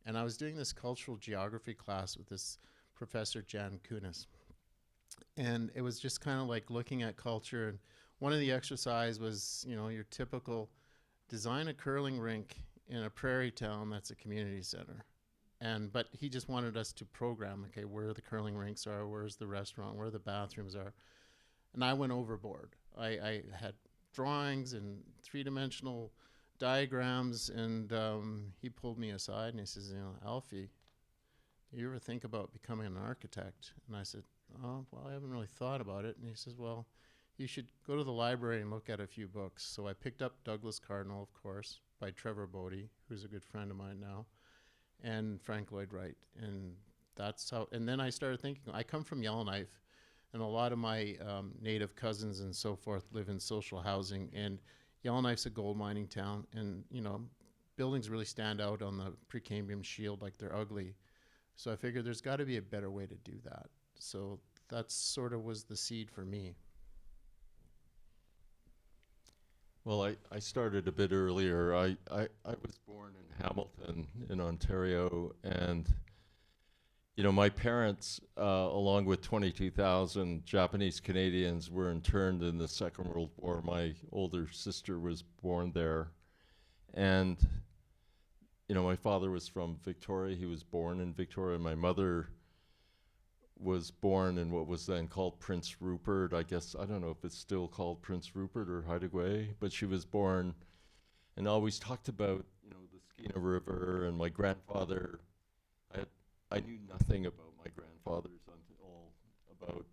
And I was doing this cultural geography class with this professor, Jan Kunis. And it was just kind of like looking at culture. And one of the exercise was, you know, your typical design a curling rink in a prairie town that's a community center. But he just wanted us to program, okay, where the curling rinks are, where's the restaurant, where the bathrooms are. And I went overboard. I had drawings and three-dimensional diagrams, and he pulled me aside and he says, you know, Alfie, you ever think about becoming an architect? And I said, oh, well, I haven't really thought about it. And he says, well, you should go to the library and look at a few books. So I picked up Douglas Cardinal, of course, by Trevor Bodie, who's a good friend of mine now, and Frank Lloyd Wright. And that's how, and then I started thinking, I come from Yellowknife, and a lot of my native cousins and so forth live in social housing, and Yellowknife's a gold mining town, and, you know, buildings really stand out on the Precambrian shield like they're ugly. So I figured there's got to be a better way to do that. So that sort of was the seed for me. Well, I started a bit earlier. I was born in Hamilton in Ontario, and you know, my parents, along with 22,000 Japanese Canadians, were interned in the Second World War. My older sister was born there, and you know, my father was from Victoria. He was born in Victoria. My mother was born in what was then called Prince Rupert. I guess, I don't know if it's still called Prince Rupert or Haida, but she was born and always talked about, you know, the Skeena River. And my grandfather, I knew nothing about my grandfathers until about,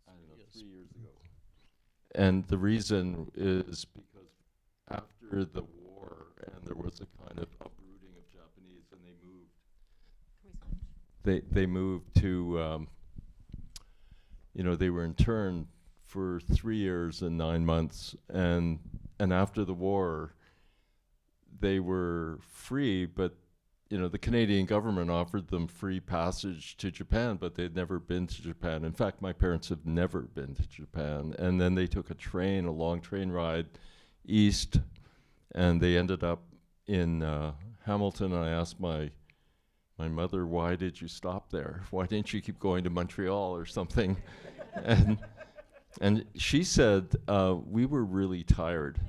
I don't know, 3 years ago. And the reason is because after the war, and there was a kind of uprooting of Japanese, and they moved to, you know, they were interned for 3 years and 9 months, and after the war, they were free, but you know, the Canadian government offered them free passage to Japan, but they'd never been to Japan. In fact, my parents have never been to Japan. And then they took a train, a long train ride east, and they ended up in Hamilton. And I asked my mother, why did you stop there? Why didn't you keep going to Montreal or something? and she said, we were really tired.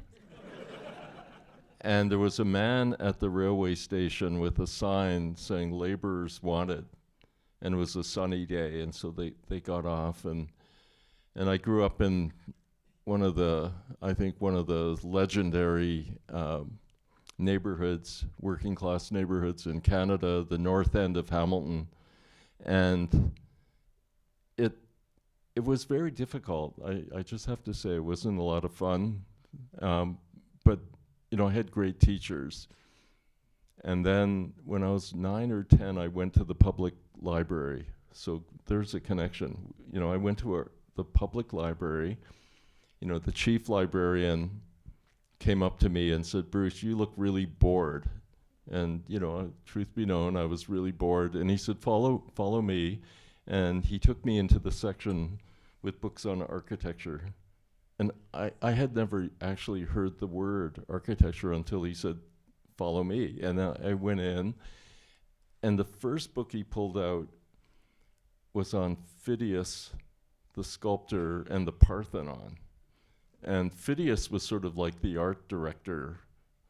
And there was a man at the railway station with a sign saying laborers wanted, and it was a sunny day, and so they got off, and I grew up in one of the legendary neighborhoods, working class neighborhoods in Canada, the north end of Hamilton, and it was very difficult. I just have to say, it wasn't a lot of fun, but you know, I had great teachers. And then when I was 9 or 10, I went to the public library. So there's a connection. You know, I went to the public library. You know, the chief librarian came up to me and said, Bruce, you look really bored. And, you know, truth be known, I was really bored. And he said, follow me. And he took me into the section with books on architecture. And I had never actually heard the word architecture until he said, follow me. And I went in, and the first book he pulled out was on Phidias, the sculptor, and the Parthenon. And Phidias was sort of like the art director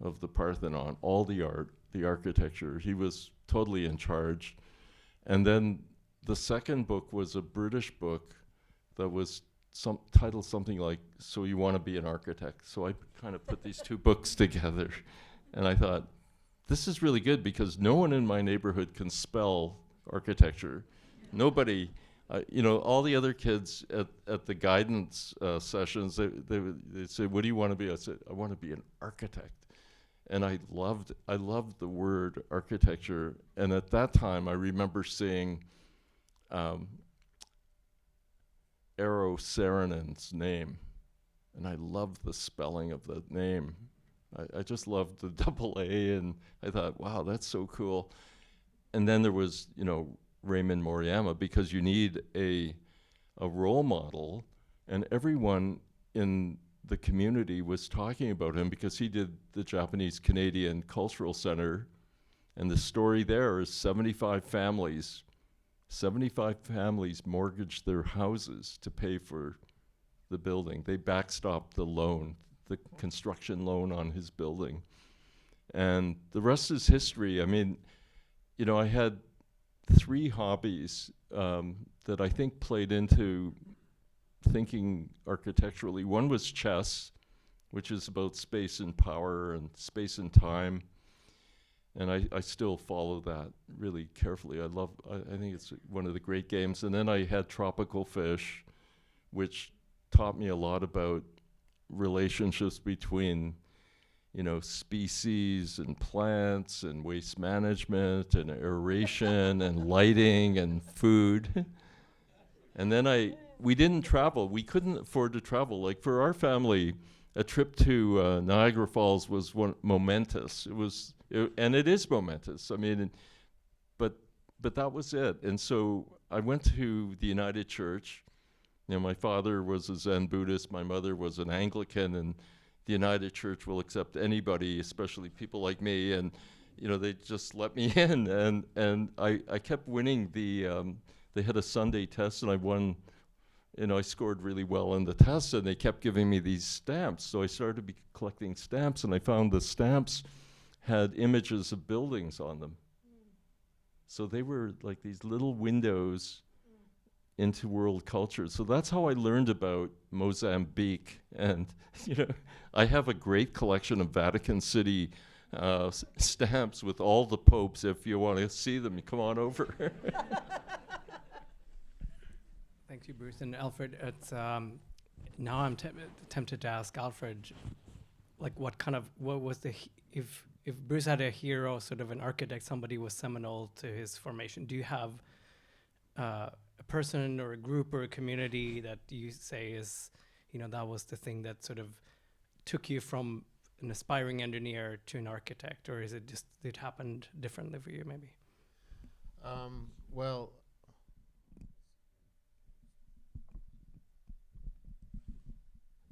of the Parthenon, all the art, the architecture. He was totally in charge. And then the second book was a British book that was titled something like, So You Want to Be an Architect. So I kind of put these two books together. And I thought, this is really good because no one in my neighborhood can spell architecture. Nobody, all the other kids at the guidance sessions, they'd say, what do you want to be? I said, I want to be an architect. And I loved the word architecture. And at that time, I remember seeing Eero Saarinen's name. And I loved the spelling of the name. I just loved the double A, and I thought, wow, that's so cool. And then there was, Raymond Moriyama, because you need a role model, and everyone in the community was talking about him because he did the Japanese Canadian Cultural Centre, and the story there is 75 families mortgaged their houses to pay for the building. They backstopped the loan, the construction loan on his building. And the rest is history. I mean, I had 3 hobbies that I think played into thinking architecturally. One was chess, which is about space and power and space and time. And I still follow that really carefully. I think it's one of the great games. And then I had tropical fish, which taught me a lot about relationships between, species and plants and waste management and aeration and lighting and food. And then we didn't travel. We couldn't afford to travel. Like for our family, a trip to Niagara Falls was momentous. And it is momentous. I mean, but that was it. And so I went to the United Church. My father was a Zen Buddhist, my mother was an Anglican, and the United Church will accept anybody, especially people like me, and they just let me in, and I kept winning they had a Sunday test, and I won, I scored really well in the test, and they kept giving me these stamps, so I started collecting stamps, and I found the stamps had images of buildings on them. So they were like these little windows into world culture. So that's how I learned about Mozambique. And, I have a great collection of Vatican City stamps with all the popes. If you want to see them, you come on over. Thank you, Bruce. And Alfred, it's, now I'm tempted to ask Alfred, like what was if Bruce had a hero, sort of an architect, somebody was seminal to his formation, do you have a person or a group or a community that you say is, that was the thing that sort of took you from an aspiring engineer to an architect, or is it just, it happened differently for you maybe? Well,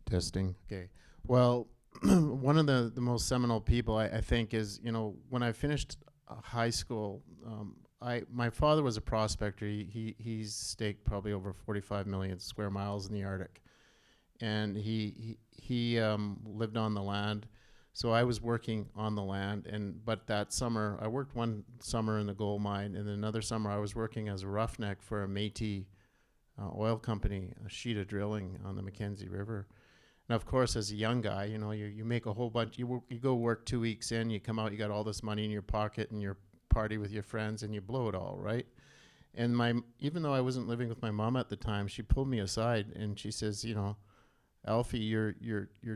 testing, okay. Well, one of the most seminal people I think is, when I finished high school, my father was a prospector. He's staked probably over 45 million square miles in the Arctic, and he lived on the land. So I was working on the land, but that summer I worked one summer in the gold mine, and then another summer I was working as a roughneck for a Métis oil company, a sheet of drilling on the Mackenzie River. And of course, as a young guy, you make a whole bunch. You go work 2 weeks in, you come out, you got all this money in your pocket, and you're party with your friends, and you blow it all, right? And even though I wasn't living with my mom at the time, she pulled me aside and she says, Alfie, you're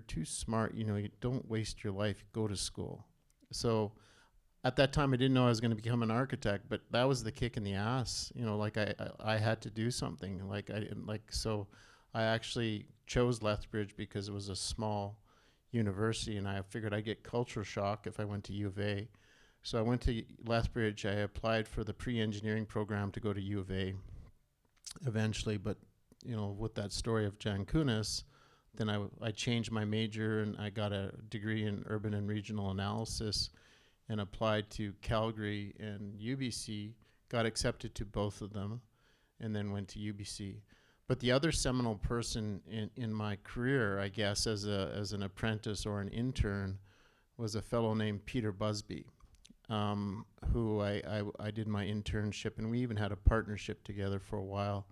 too smart. You don't waste your life. Go to school. So at that time, I didn't know I was going to become an architect, but that was the kick in the ass. I had to do something. So I actually chose Lethbridge because it was a small university, and I figured I'd get culture shock if I went to U of A. So I went to Lethbridge. I applied for the pre-engineering program to go to U of A eventually, but with that story of Jan Kunis, then I changed my major, and I got a degree in urban and regional analysis and applied to Calgary and UBC, got accepted to both of them. and then went to UBC. But the other seminal person in my career, I guess, as an apprentice or an intern, was a fellow named Peter Busby, who I did my internship, and we even had a partnership together for a while.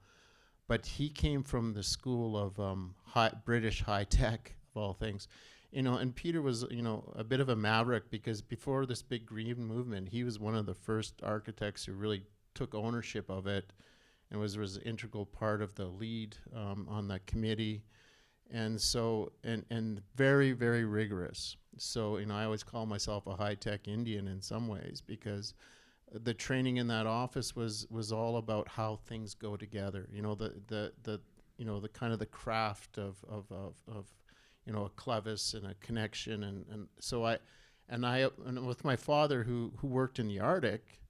But he came from the school of British high tech, of all things. And Peter was, a bit of a maverick, because before this big green movement, he was one of the first architects who really took ownership of it and was an integral part of the lead on that committee. And so, and very, very rigorous. So, I always call myself a high-tech Indian in some ways, because the training in that office was all about how things go together. The kind of the craft of a clevis and a connection. And so and with my father who worked in the Arctic,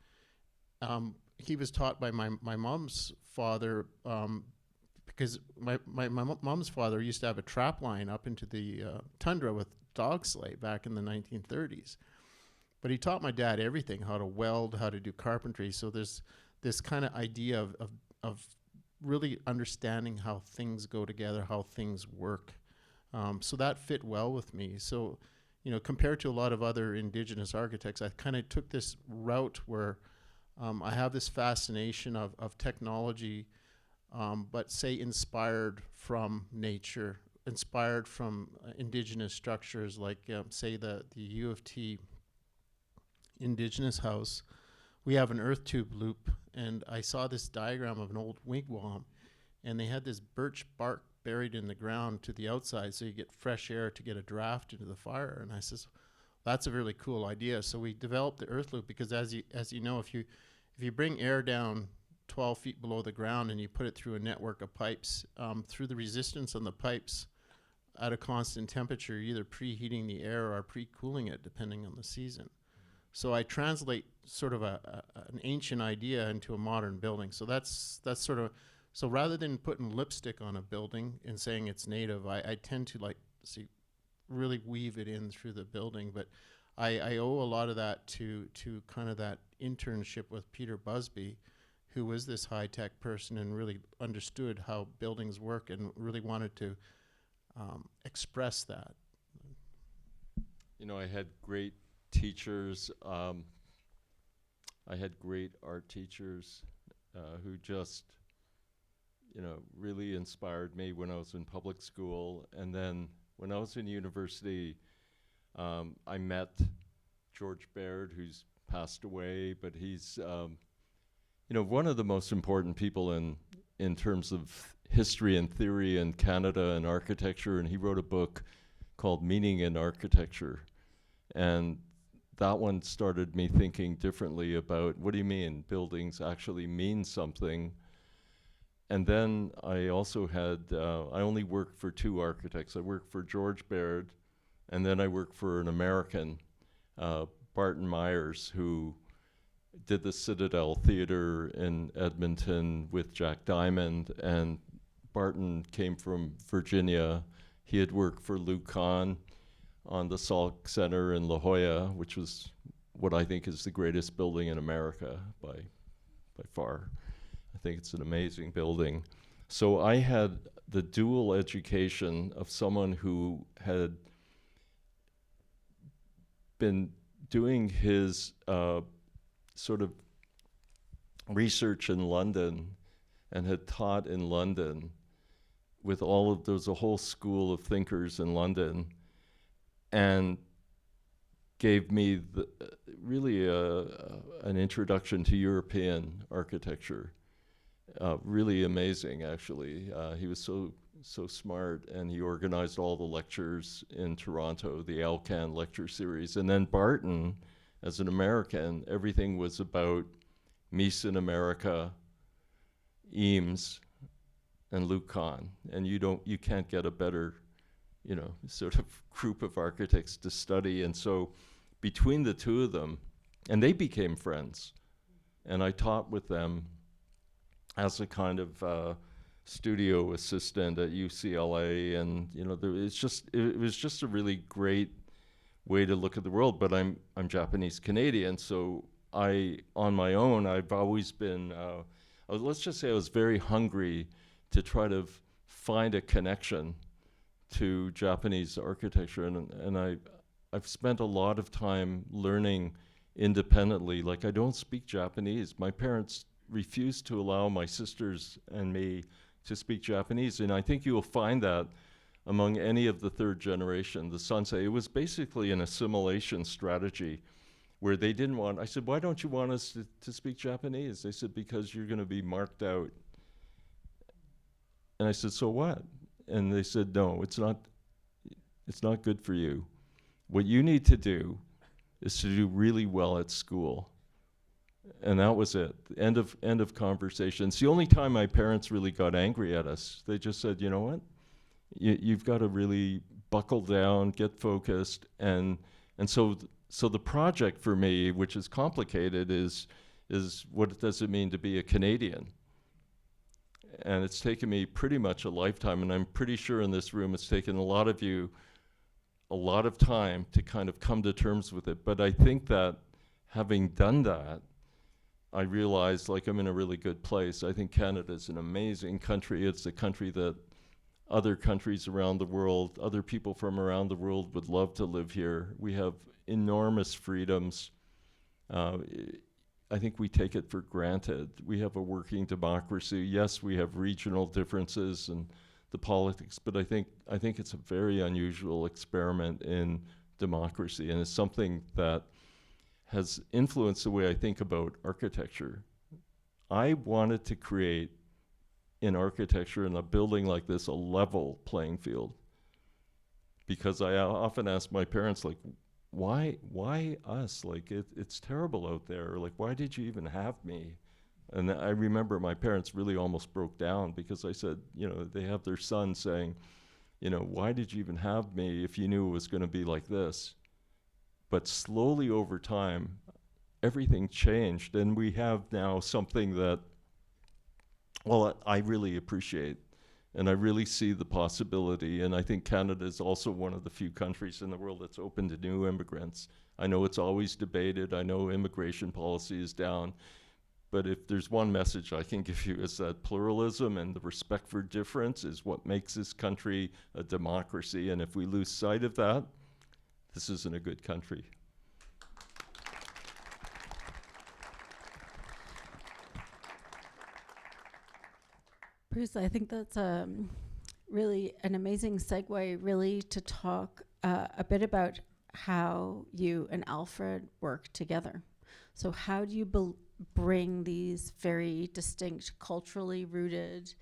he was taught by my mom's father, because my mom's father used to have a trap line up into the tundra with dog sleigh back in the 1930s. But he taught my dad everything, how to weld, how to do carpentry. So there's this kind of idea of really understanding how things go together, how things work. So that fit well with me. So, compared to a lot of other Indigenous architects, I kind of took this route where I have this fascination of technology, but say inspired from nature, inspired from Indigenous structures, like say the U of T Indigenous house. We have an earth tube loop, and I saw this diagram of an old wigwam, and they had this birch bark buried in the ground to the outside, so you get fresh air to get a draft into the fire. And I says, that's a really cool idea. So we developed the earth loop, because as you know, if you bring air down 12 feet below the ground and you put it through a network of pipes, through the resistance on the pipes at a constant temperature, you're either preheating the air or pre-cooling it, depending on the season. So I translate sort of an ancient idea into a modern building. So that's sort of, so rather than putting lipstick on a building and saying it's native, I tend to really weave it in through the building. But I owe a lot of that to kind of that internship with Peter Busby, who was this high-tech person and really understood how buildings work and really wanted to express that. I had great teachers. I had great art teachers who just, really inspired me when I was in public school. And then when I was in university, I met George Baird, who's passed away, but he's, one of the most important people in terms of history and theory in Canada and architecture. And he wrote a book called Meaning in Architecture. And that one started me thinking differently about, what do you mean buildings actually mean something? And then I also had, I only worked for two architects. I worked for George Baird, and then I worked for an American, Barton Myers, who did the Citadel Theater in Edmonton with Jack Diamond. And Barton came from Virginia. He had worked for Lou Kahn on the Salk Center in La Jolla, which was what I think is the greatest building in America by far. I think it's an amazing building. So I had the dual education of someone who had been doing his sort of research in London and had taught in London with all of, there was a whole school of thinkers in London, and gave me really an introduction to European architecture. Really amazing, actually. He was so smart, and he organized all the lectures in Toronto, the Alcan lecture series. And then Barton, as an American, everything was about Mies in America, Eames, and Lou Kahn. And you can't get a better, sort of group of architects to study. And so between the two of them, and they became friends, and I taught with them as a kind of studio assistant at UCLA, and it was just a really great way to look at the world. But I'm Japanese Canadian, so on my own, I've always been let's just say I was very hungry to try to find a connection to Japanese architecture, and I've spent a lot of time learning independently. Like, I don't speak Japanese. My parents refused to allow my sisters and me to speak Japanese, and I think you will find that among any of the third generation, the Sansei. It was basically an assimilation strategy where they didn't want, I said, why don't you want us to speak Japanese? They said, because you're gonna be marked out. And I said, so what? And they said, no, it's not good for you. What you need to do is to do really well at school. And that was it. End of conversation. It's the only time my parents really got angry at us. They just said, you know what? You've got to really buckle down, get focused. And so the project for me, which is complicated, is what does it mean to be a Canadian? And it's taken me pretty much a lifetime, and I'm pretty sure in this room it's taken a lot of you a lot of time to kind of come to terms with it. But I think that having done that, I realized, like, I'm in a really good place. I think Canada is an amazing country. It's a country that other countries around the world, other people from around the world would love to live here. We have enormous freedoms. I think we take it for granted. We have a working democracy. Yes, we have regional differences and the politics, but I think it's a very unusual experiment in democracy, and it's something that has influenced the way I think about architecture. I wanted to create in architecture in a building like this a level playing field, because I often ask my parents, like, why us? Like, it's terrible out there. Like, why did you even have me? And I remember my parents really almost broke down, because I said, you know, they have their son saying, you know, why did you even have me if you knew it was going to be like this? But slowly over time, everything changed, and we have now something that, well, I really appreciate, and I really see the possibility. And I think Canada is also one of the few countries in the world that's open to new immigrants. I know it's always debated. I know immigration policy is down. But if there's one message I can give you, is that pluralism and the respect for difference is what makes this country a democracy. And if we lose sight of that, this isn't a good country. Bruce, I think that's really an amazing segue, really, to talk a bit about how you and Alfred work together. So how do you bring these very distinct, culturally rooted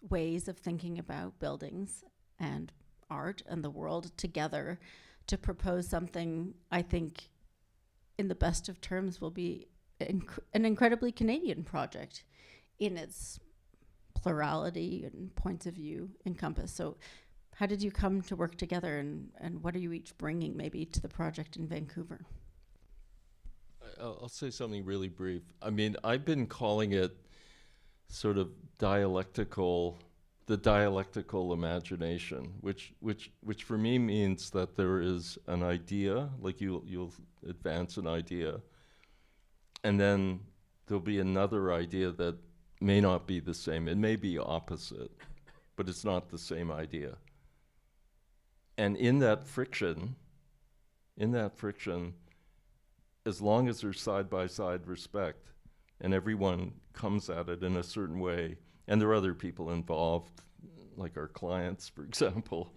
ways of thinking about buildings and art and the world together to propose something I think in the best of terms will be an incredibly Canadian project in its plurality and points of view encompass. So how did you come to work together, and what are you each bringing maybe to the project in Vancouver? I'll say something really brief. I mean, I've been calling it sort of the dialectical imagination, which for me means that there is an idea, like you'll advance an idea, and then there'll be another idea that may not be the same. It may be opposite, but it's not the same idea. And in that friction, as long as there's side-by-side respect and everyone comes at it in a certain way, and there are other people involved, like our clients, for example,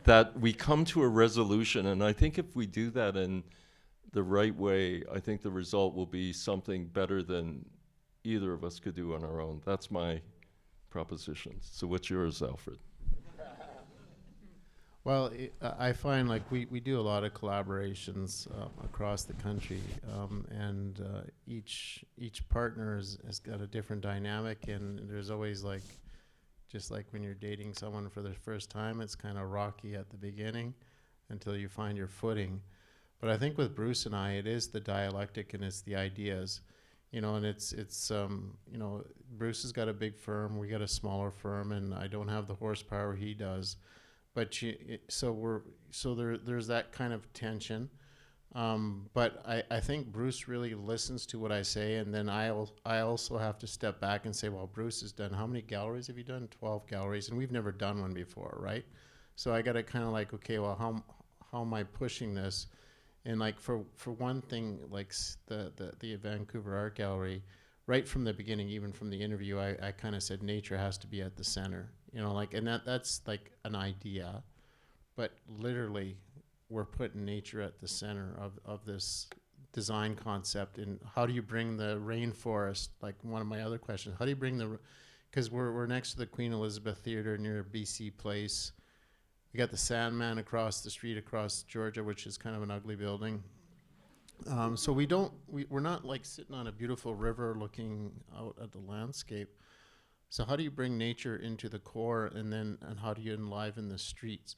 that we come to a resolution. And I think if we do that in the right way, I think the result will be something better than either of us could do on our own. That's my proposition. So what's yours, Alfred? Well, I find, like, we do a lot of collaborations across the country, and each partner has got a different dynamic, and there's always, like, just like when you're dating someone for the first time, it's kind of rocky at the beginning until you find your footing. But I think with Bruce and I, it is the dialectic and it's the ideas, you know, and it's you know, Bruce has got a big firm, we got a smaller firm, and I don't have the horsepower he does. But there's that kind of tension. But I think Bruce really listens to what I say, and then I also have to step back and say, well, Bruce has done, how many galleries have you done? 12 galleries, and we've never done one before, right? So I got to kind of like, okay, well, how am I pushing this? And like for one thing, like the Vancouver Art Gallery, right from the beginning, even from the interview, I kind of said nature has to be at the center, you know, like, and that's like an idea, but literally we're putting nature at the center of this design concept. And how do you bring the rainforest, like one of my other questions, how do you bring because we're next to the Queen Elizabeth Theatre near BC Place. We got the Sandman across the street, across Georgia, which is kind of an ugly building. So we're not like sitting on a beautiful river looking out at the landscape. So how do you bring nature into the core, and how do you enliven the streets?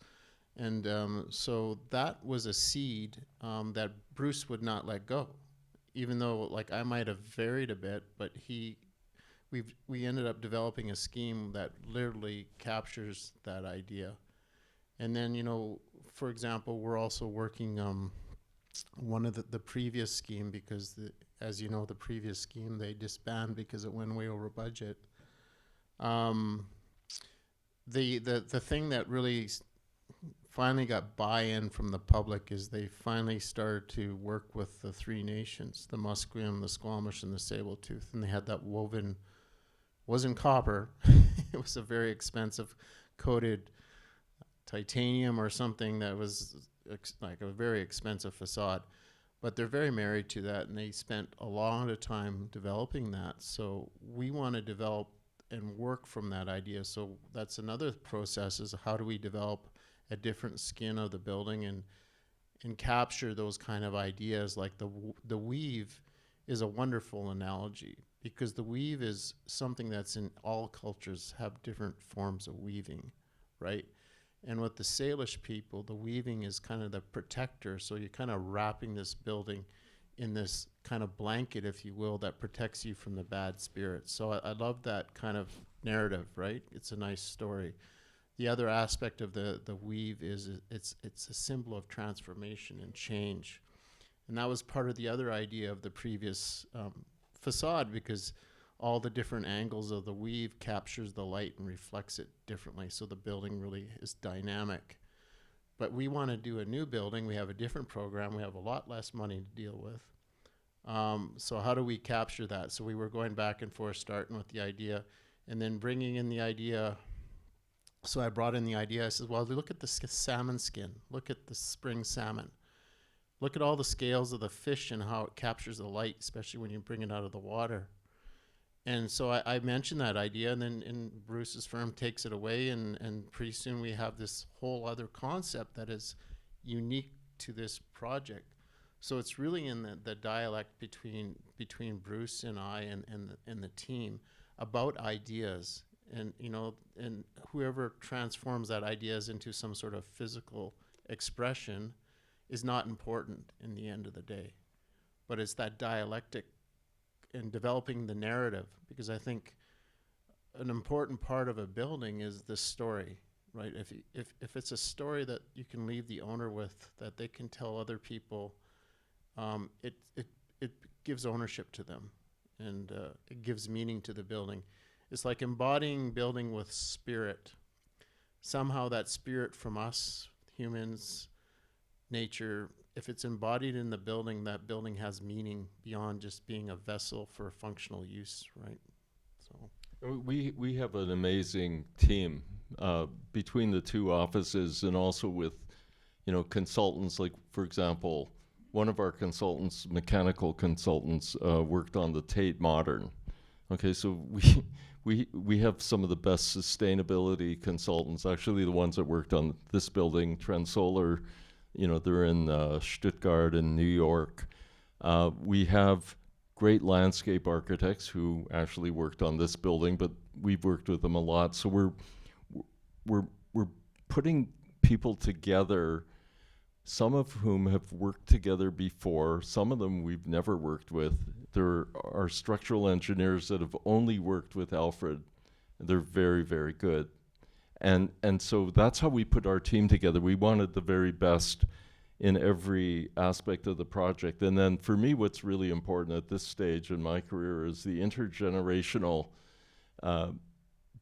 And so that was a seed that Bruce would not let go, even though like I might have varied a bit, but we ended up developing a scheme that literally captures that idea. And then, you know, for example, we're also working one of the previous scheme, because as you know, the previous scheme they disbanded because it went way over budget. The thing that really finally got buy-in from the public is they finally started to work with the three nations, the Musqueam, the Squamish, and the Tsleil-Waututh, and they had that woven, wasn't copper, it was a very expensive coated titanium or something that was like a very expensive facade, but they're very married to that, and they spent a lot of time developing that. So we want to develop and work from that idea. So that's another process, is how do we develop a different skin of the building and capture those kind of ideas. Like the weave is a wonderful analogy, because the weave is something that's in all cultures have different forms of weaving, right? And with the Salish people, the weaving is kind of the protector. So you're kind of wrapping this building in this kind of blanket, if you will, that protects you from the bad spirits. So I love that kind of narrative, right? It's a nice story. The other aspect of the weave is it's a symbol of transformation and change. And that was part of the other idea of the previous facade, because all the different angles of the weave captures the light and reflects it differently. So the building really is dynamic. But we want to do a new building. We have a different program. We have a lot less money to deal with. So how do we capture that? So we were going back and forth, starting with the idea and then bringing in the idea. So I brought in the idea. I said, well, look at the salmon skin. Look at the spring salmon. Look at all the scales of the fish and how it captures the light, especially when you bring it out of the water. And so I mentioned that idea, and then Bruce's firm takes it away, and pretty soon we have this whole other concept that is unique to this project. So it's really in the dialect between Bruce and I and the team about ideas, and you know, and whoever transforms that ideas into some sort of physical expression is not important in the end of the day, but it's that dialectic in developing the narrative, because I think an important part of a building is the story, right? If it's a story that you can leave the owner with, that they can tell other people, it gives ownership to them, and it gives meaning to the building. It's like embodying building with spirit. Somehow that spirit from us, humans, nature, if it's embodied in the building, that building has meaning beyond just being a vessel for functional use, right? So We have an amazing team between the two offices, and also with, you know, consultants. Like, for example, one of our consultants, mechanical consultants, worked on the Tate Modern. Okay, so we have some of the best sustainability consultants, actually the ones that worked on this building, Trend Solar. You know, they're in Stuttgart and New York. We have great landscape architects who actually worked on this building, but we've worked with them a lot. So we're putting people together, some of whom have worked together before, some of them we've never worked with. There are structural engineers that have only worked with Alfred. They're very, very good. And so that's how we put our team together. We wanted the very best in every aspect of the project. And then for me, what's really important at this stage in my career is the intergenerational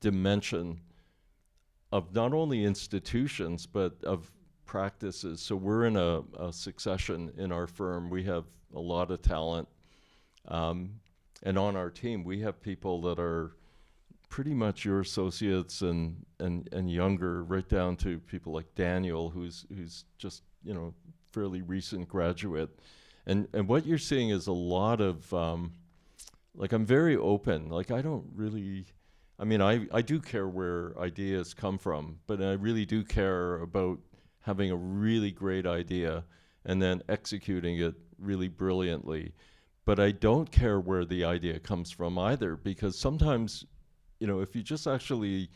dimension of not only institutions, but of practices. So we're in a succession in our firm. We have a lot of talent. And on our team, we have people that are pretty much your associates and younger, right down to people like Daniel, who's just, you know, fairly recent graduate. And what you're seeing is a lot of, like, I'm very open. Like, I don't really, I mean, I do care where ideas come from, but I really do care about having a really great idea and then executing it really brilliantly. But I don't care where the idea comes from either, because sometimes, you know, if you just actually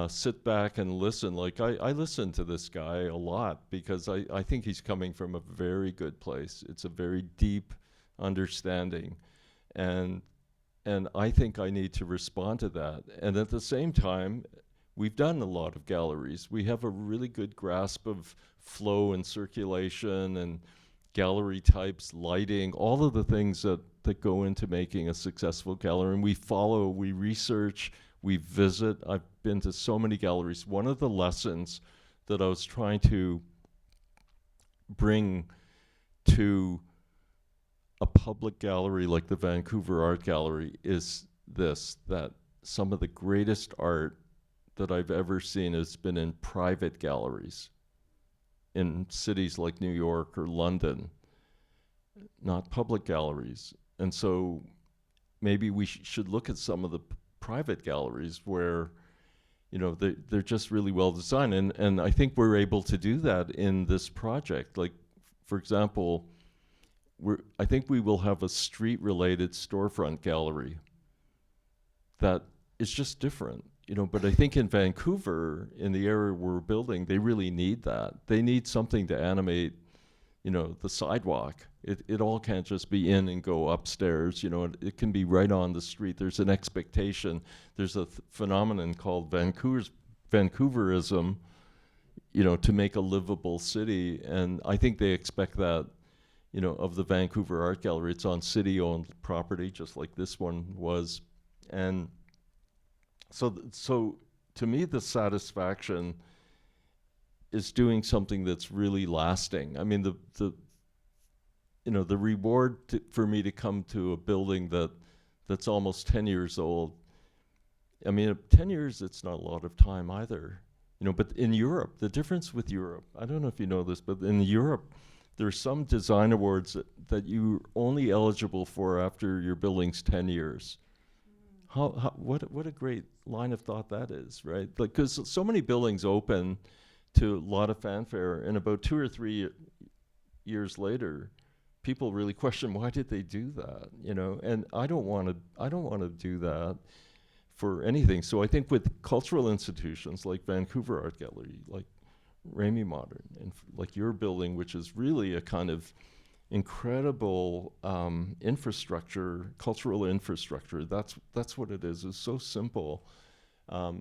sit back and listen, like I listen to this guy a lot because I think he's coming from a very good place. It's a very deep understanding. And I think I need to respond to that. And at the same time, we've done a lot of galleries. We have a really good grasp of flow and circulation and gallery types, lighting, all of the things that go into making a successful gallery. And we follow, we research, we visit. I've been to so many galleries. One of the lessons that I was trying to bring to a public gallery like the Vancouver Art Gallery is this, that some of the greatest art that I've ever seen has been in private galleries in cities like New York or London, not public galleries. And so maybe we should look at some of the private galleries where, you know, they're just really well designed. And I think we're able to do that in this project. Like, for example, I think we will have a street-related storefront gallery that is just different. You know, but I think in Vancouver, in the area we're building, they really need that. They need something to animate, you know, the sidewalk. It all can't just be in and go upstairs. You know, it can be right on the street. There's an expectation. There's a phenomenon called Vancouverism, you know, to make a livable city. And I think they expect that, you know, of the Vancouver Art Gallery. It's on city-owned property, just like this one was. And so to me, the satisfaction is doing something that's really lasting. I mean, the you know, the reward for me to come to a building that's almost 10 years old. I mean, 10 years, it's not a lot of time either. You know, but in Europe, the difference with Europe, I don't know if you know this, but in Europe, there's some design awards that you're only eligible for after your building's 10 years. What a great line of thought that is, right? Like, because so many buildings open to a lot of fanfare, and about 2 or 3 years later, people really question, why did they do that? You know, and I don't want to do that for anything. So I think with cultural institutions like Vancouver Art Gallery, like Remai Modern, and like your building, which is really a kind of incredible infrastructure, cultural infrastructure. That's what it is. It's so simple. I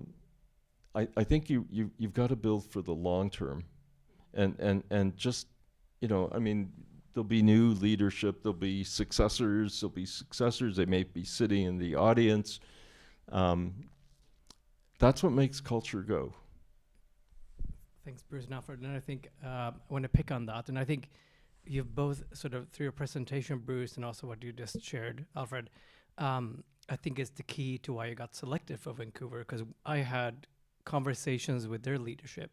think you've got to build for the long term, and just, you know, I mean, there'll be new leadership. There'll be successors. They may be sitting in the audience. That's what makes culture go. Thanks, Bruce and Alfred. And I think I want to pick on that. And I think you've both sort of, through your presentation, Bruce, and also what you just shared, Alfred, I think is the key to why you got selected for Vancouver, because I had conversations with their leadership.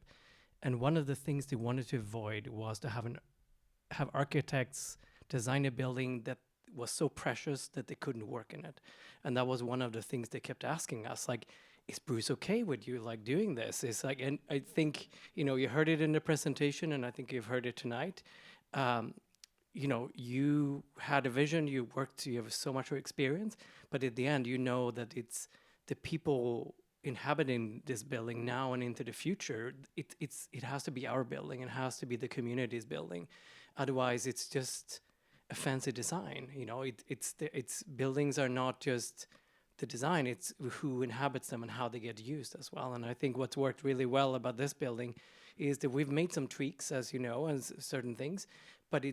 And one of the things they wanted to avoid was to have architects design a building that was so precious that they couldn't work in it. And that was one of the things they kept asking us, like, is Bruce okay with you like doing this? It's like, and I think, you know, you heard it in the presentation, and I think you've heard it tonight. You know, you had a vision, you worked, you have so much experience, but at the end, you know that it's the people inhabiting this building now and into the future. It has to be our building, it has to be the community's building. Otherwise, it's just a fancy design. You know, it's buildings are not just the design, it's who inhabits them and how they get used as well. And I think what's worked really well about this building is that we've made some tweaks, as you know, and certain things, but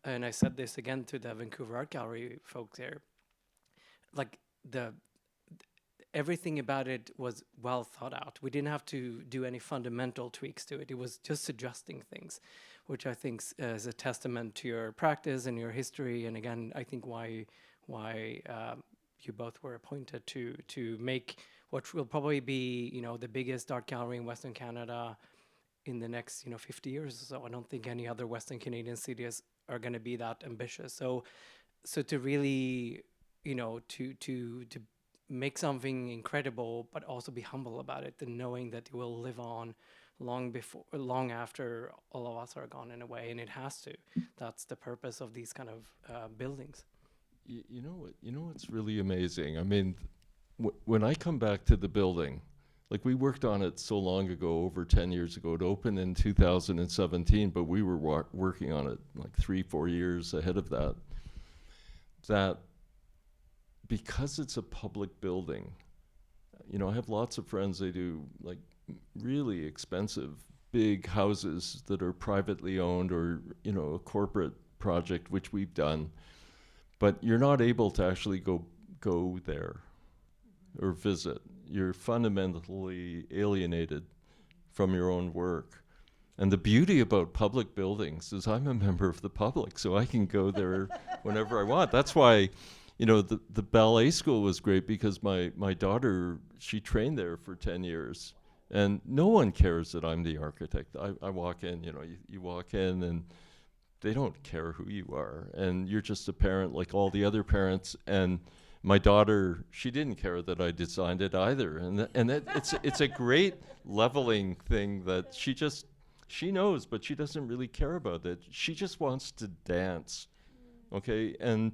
and I said this again to the Vancouver Art Gallery folks there, like everything about it was well thought out. We didn't have to do any fundamental tweaks to it. It was just adjusting things, which I think is a testament to your practice and your history. And again, I think why you both were appointed to make what will probably be, you know, the biggest art gallery in Western Canada in the next, 50 years or so. I don't think any other Western Canadian cities are going to be that ambitious. So to really, to make something incredible, but also be humble about it, and knowing that it will live on long after all of us are gone in a way, and it has to. That's the purpose of these kind of buildings. You know what's really amazing? I mean, when I come back to the building, like we worked on it so long ago, over 10 years ago. It opened in 2017, but we were working on it like 3-4 years ahead of that. That because it's a public building, I have lots of friends, they do like really expensive, big houses that are privately owned or, a corporate project, which we've done. But you're not able to actually go there or visit. You're fundamentally alienated from your own work. And the beauty about public buildings is I'm a member of the public, so I can go there whenever I want. That's why, the ballet school was great, because my daughter, she trained there for 10 years. And no one cares that I'm the architect. I walk in, you walk in and they don't care who you are. And you're just a parent like all the other parents. And my daughter, she didn't care that I designed it either. And it's a great leveling thing that she knows, but she doesn't really care about it. She just wants to dance, okay? And,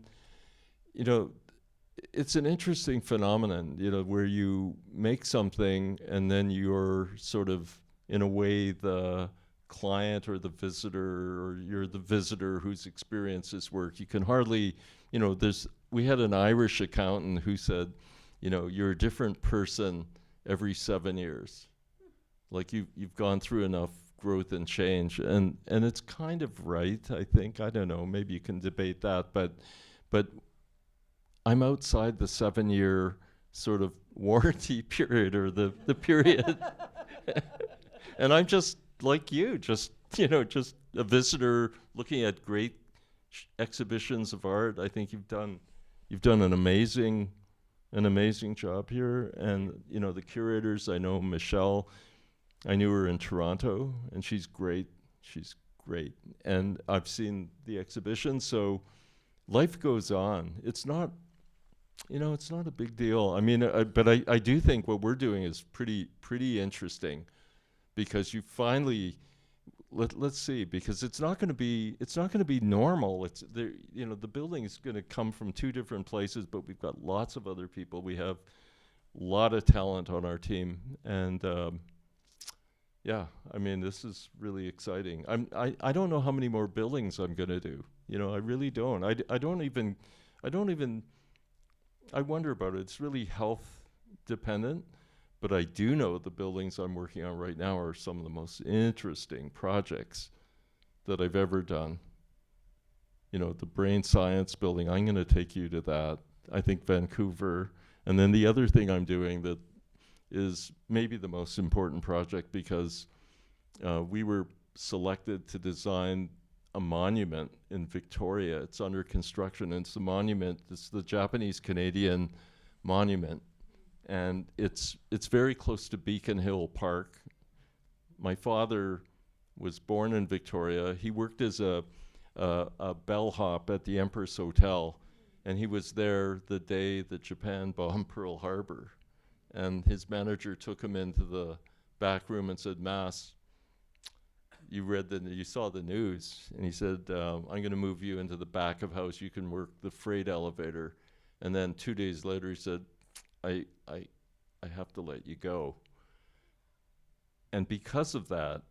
it's an interesting phenomenon, where you make something and then you're sort of, in a way, the client or the visitor, or you're the visitor who's experienced this work. You can hardly, we had an Irish accountant who said, you're a different person every 7 years. Like you've gone through enough growth and change, and it's kind of right, I think. I don't know, maybe you can debate that, but I'm outside the 7-year sort of warranty period, or the period. And I'm just like you, just a visitor looking at great exhibitions of art. I think you've done an amazing job here. And, the curators, I know Michelle, I knew her in Toronto, and she's great. And I've seen the exhibition, so life goes on. It's not a big deal. I mean, but I do think what we're doing is pretty interesting, because you finally, let's see, because it's not going to be normal. It's there, the building is going to come from 2 different places, but we've got lots of other people. We have a lot of talent on our team, and yeah, I mean, this is really exciting. I don't know how many more buildings I'm going to do. I really don't. I wonder about it. It's really health dependent, but I do know the buildings I'm working on right now are some of the most interesting projects that I've ever done. The brain science building, I'm going to take you to that. I think Vancouver. And then the other thing I'm doing that is maybe the most important project, because we were selected to design a monument in Victoria. It's under construction, and it's the Japanese-Canadian monument. And it's very close to Beacon Hill Park. My father was born in Victoria. He worked as a bellhop at the Empress Hotel, and he was there the day that Japan bombed Pearl Harbor. And his manager took him into the back room and said, "Mass, you saw the news." And he said, "I'm going to move you into the back of house. You can work the freight elevator." And then 2 days later, he said, I have to let you go. And because of that,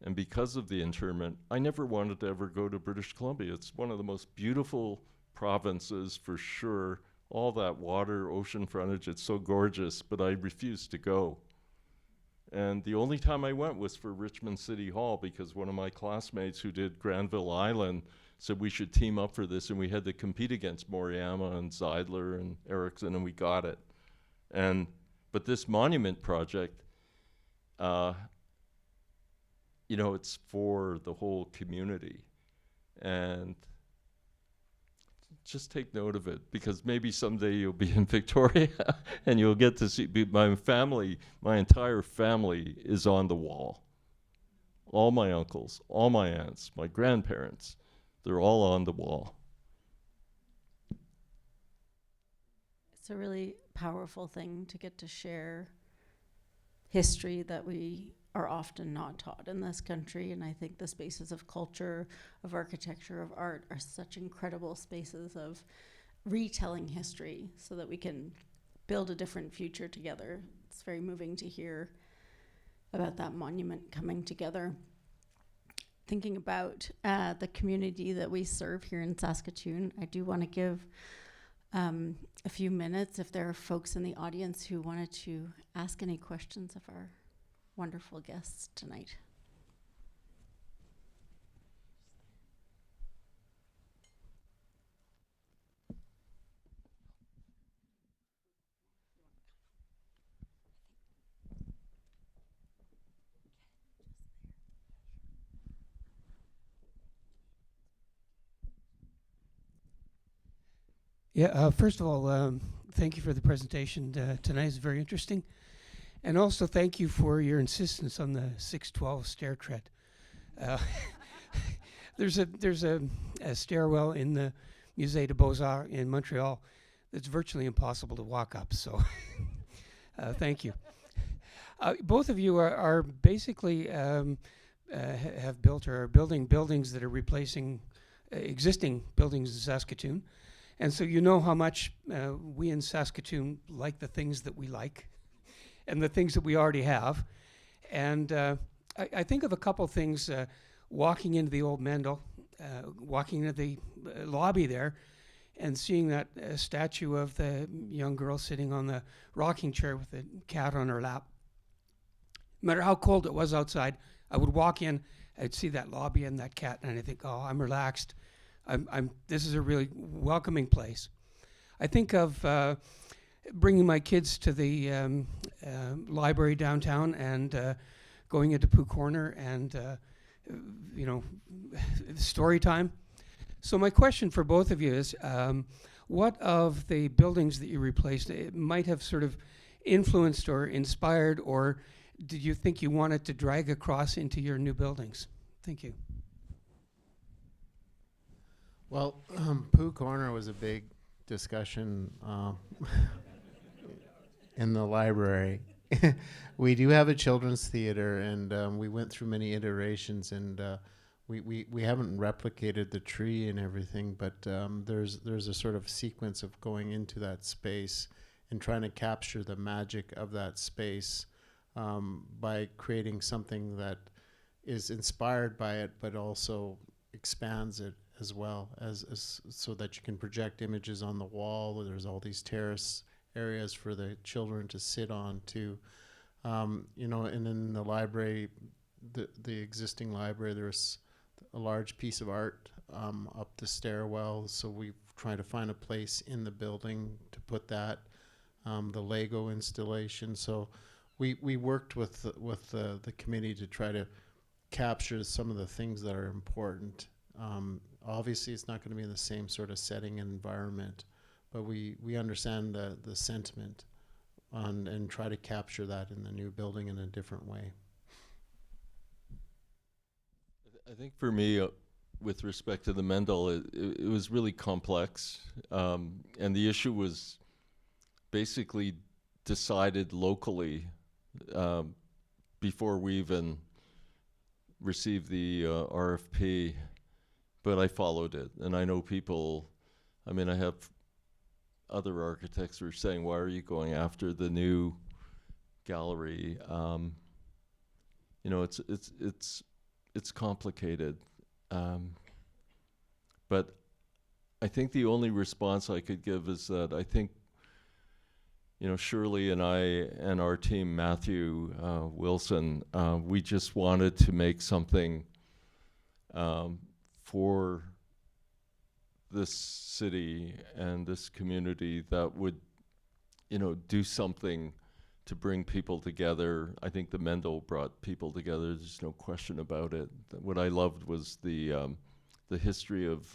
and because of the internment, I never wanted to ever go to British Columbia. It's one of the most beautiful provinces, for sure, all that water, ocean frontage, it's so gorgeous, but I refused to go. And the only time I went was for Richmond City Hall, because one of my classmates who did Granville Island said we should team up for this, and we had to compete against Moriyama and Zeidler and Erickson, and we got it. But this monument project, you know, it's for the whole community. And just take note of it, because maybe someday you'll be in Victoria and you'll get to see my family. My entire family is on the wall. All my uncles, all my aunts, my grandparents, they're all on the wall. It's a really powerful thing to get to share history that we are often not taught in this country, and I think the spaces of culture, of architecture, of art are such incredible spaces of retelling history so that we can build a different future together. It's very moving to hear about that monument coming together. Thinking about the community that we serve here in Saskatoon, I do want to give a few minutes if there are folks in the audience who wanted to ask any questions of our wonderful guests tonight. Yeah, first of all, thank you for the presentation tonight. It's very interesting. And also thank you for your insistence on the 612 stair tread. There's a stairwell in the Musée des Beaux-Arts in Montreal that's virtually impossible to walk up, so thank you. Both of you are basically have built or are building buildings that are replacing existing buildings in Saskatoon. And so you know how much we in Saskatoon like the things that we like and the things that we already have. And I think of a couple things, walking into the old Mendel, walking into the lobby there and seeing that statue of the young girl sitting on the rocking chair with the cat on her lap. No matter how cold it was outside, I would walk in, I'd see that lobby and that cat, and I think, oh, I'm relaxed. This is a really welcoming place. I think of bringing my kids to the library downtown and going into Pooh Corner and, story time. So my question for both of you is, what of the buildings that you replaced might have sort of influenced or inspired, or did you think you wanted to drag across into your new buildings? Thank you. Well, Pooh Corner was a big discussion in the library. We do have a children's theater, and we went through many iterations, and we haven't replicated the tree and everything, but there's a sort of sequence of going into that space and trying to capture the magic of that space by creating something that is inspired by it, but also expands it as well, as so that you can project images on the wall. There's all these terrace areas for the children to sit on too. And in the library, the existing library, there's a large piece of art up the stairwell, so we try to find a place in the building to put that. The Lego installation. So we worked with the committee to try to capture some of the things that are important. Obviously, it's not going to be in the same sort of setting and environment, but we understand the sentiment and try to capture that in the new building in a different way. I think for me, with respect to the Mendel, it was really complex, and the issue was basically decided locally before we even received the RFP. But I followed it, and I know people, I mean, I have other architects who are saying, why are you going after the new gallery? It's complicated. But I think the only response I could give is that I think, you know, Shirley and I and our team, Matthew Wilson, we just wanted to make something for this city and this community that would, you know, do something to bring people together. I think the Mendel brought people together. There's no question about it. What I loved was the history of,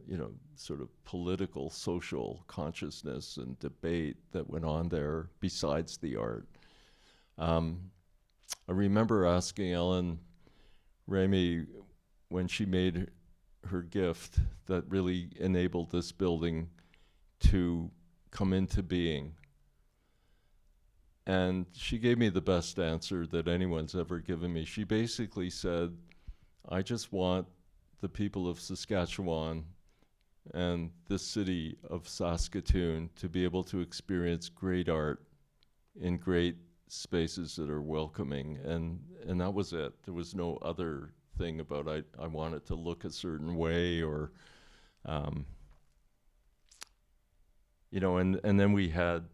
you know, sort of political, social consciousness and debate that went on there besides the art. I remember asking Ellen Remai when she made her gift that really enabled this building to come into being. And she gave me the best answer that anyone's ever given me. She basically said, I just want the people of Saskatchewan and this city of Saskatoon to be able to experience great art in great spaces that are welcoming. And that was it. There was no other thing about I want it to look a certain way or, you know, and then we had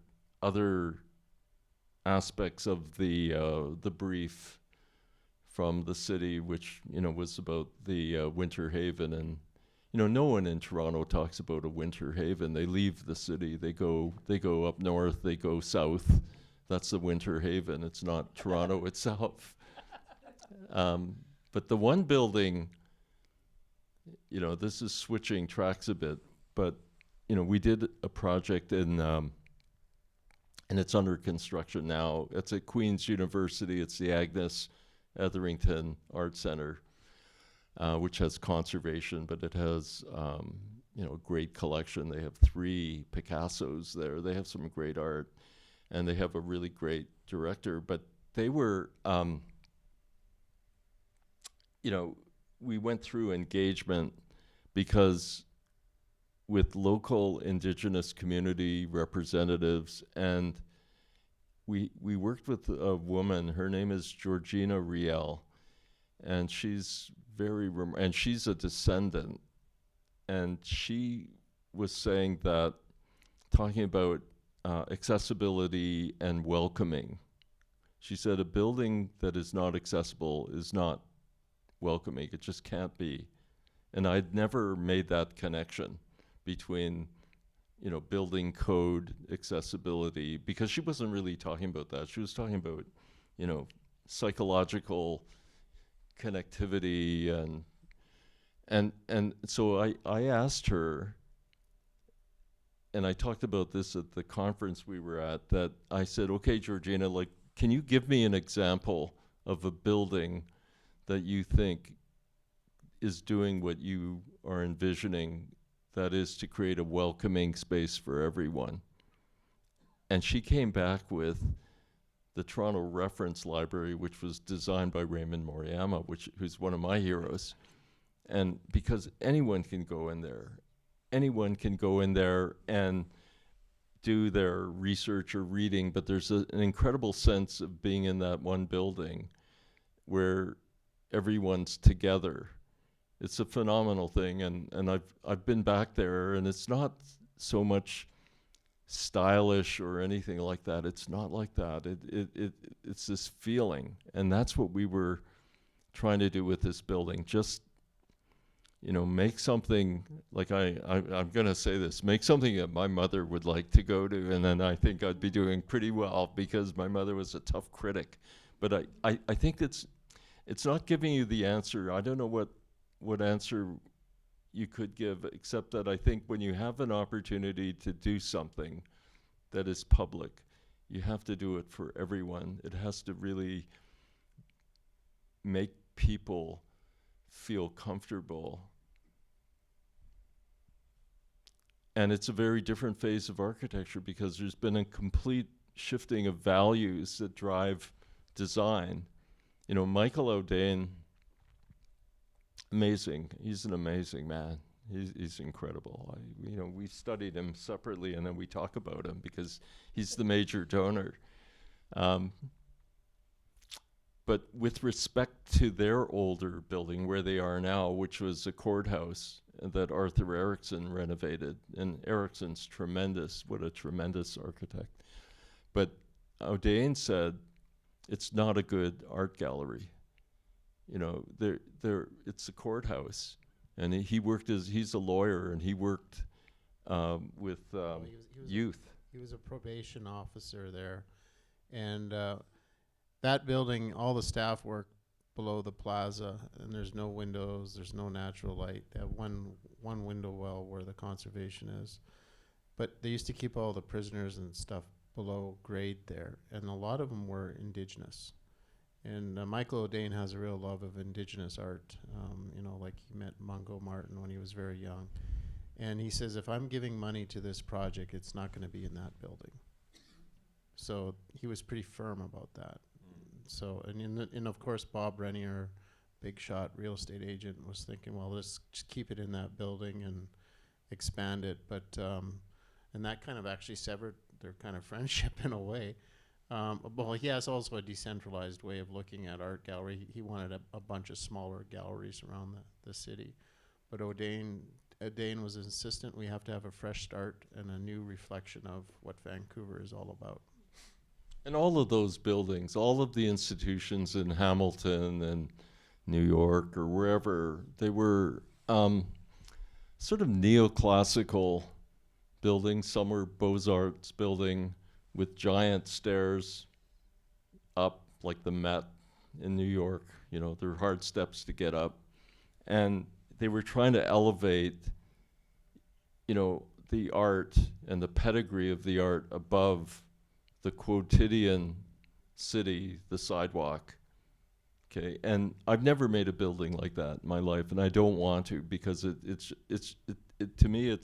other aspects of the brief from the city, which, you know, was about the winter haven. And, you know, no one in Toronto talks about a winter haven. They leave the city, they go up north, they go south. That's the winter haven. It's not Toronto itself. But the one building, you know, this is switching tracks a bit, but, you know, we did a project in, and it's under construction now. It's at Queen's University. It's the Agnes Etherington Art Center, which has conservation, but it has, you know, a great collection. They have 3 Picassos there. They have some great art, and they have a really great director. But they were, you know, we went through engagement because with local Indigenous community representatives, and we worked with a woman. Her name is Georgina Riel, and she's and she's a descendant, and she was saying that, talking about accessibility and welcoming. She said a building that is not accessible is not welcoming. It just can't be. And I'd never made that connection between, you know, building code, accessibility, because she wasn't really talking about that. She was talking about, you know, psychological connectivity and so I asked her, and I talked about this at the conference we were at, that I said, okay, Georgina, like, can you give me an example of a building that you think is doing what you are envisioning, that is to create a welcoming space for everyone? And she came back with the Toronto Reference Library, which was designed by Raymond Moriyama, who's one of my heroes. And because anyone can go in there and do their research or reading, but there's an incredible sense of being in that one building where everyone's together. It's a phenomenal thing, and I've been back there, and it's not so much stylish or anything like that. It's not like that. It's this feeling, and that's what we were trying to do with this building. Just, you know, make something, like I'm gonna say this, make something that my mother would like to go to, and then I think I'd be doing pretty well, because my mother was a tough critic. But I think it's not giving you the answer. I don't know what answer you could give, except that I think when you have an opportunity to do something that is public, you have to do it for everyone. It has to really make people feel comfortable. And it's a very different phase of architecture, because there's been a complete shifting of values that drive design. You know, Michael O'Dane, amazing. He's an amazing man. He's incredible. You know, we studied him separately, and then we talk about him because he's the major donor. But with respect to their older building where they are now, which was a courthouse, that Arthur Erickson renovated. And Erickson's tremendous, what a tremendous architect. But O'Dane said, it's not a good art gallery. You know, it's a courthouse. And he worked he's a lawyer, and he worked with He was youth. He was a probation officer there. And that building, all the staff work below the plaza, and there's no windows, there's no natural light. They have one window well where the conservation is. But they used to keep all the prisoners and stuff below grade there, and a lot of them were Indigenous. And Michael O'Dane has a real love of Indigenous art. You know, like he met Mungo Martin when he was very young. And he says, if I'm giving money to this project, it's not going to be in that building. So he was pretty firm about that. So, and of course, Bob Renier, big shot real estate agent, was thinking, well, let's just keep it in that building and expand it. But, and that kind of actually severed their kind of friendship in a way. Well, he has also a decentralized way of looking at art gallery. He wanted a bunch of smaller galleries around the city. But O'Dane was insistent we have to have a fresh start and a new reflection of what Vancouver is all about. And all of those buildings, all of the institutions in Hamilton and New York or wherever, they were sort of neoclassical buildings. Some were Beaux-Arts building with giant stairs up, like the Met in New York. You know, there were hard steps to get up. And they were trying to elevate, you know, the art and the pedigree of the art above the quotidian city, the sidewalk. Okay, and I've never made a building like that in my life, and I don't want to, because to me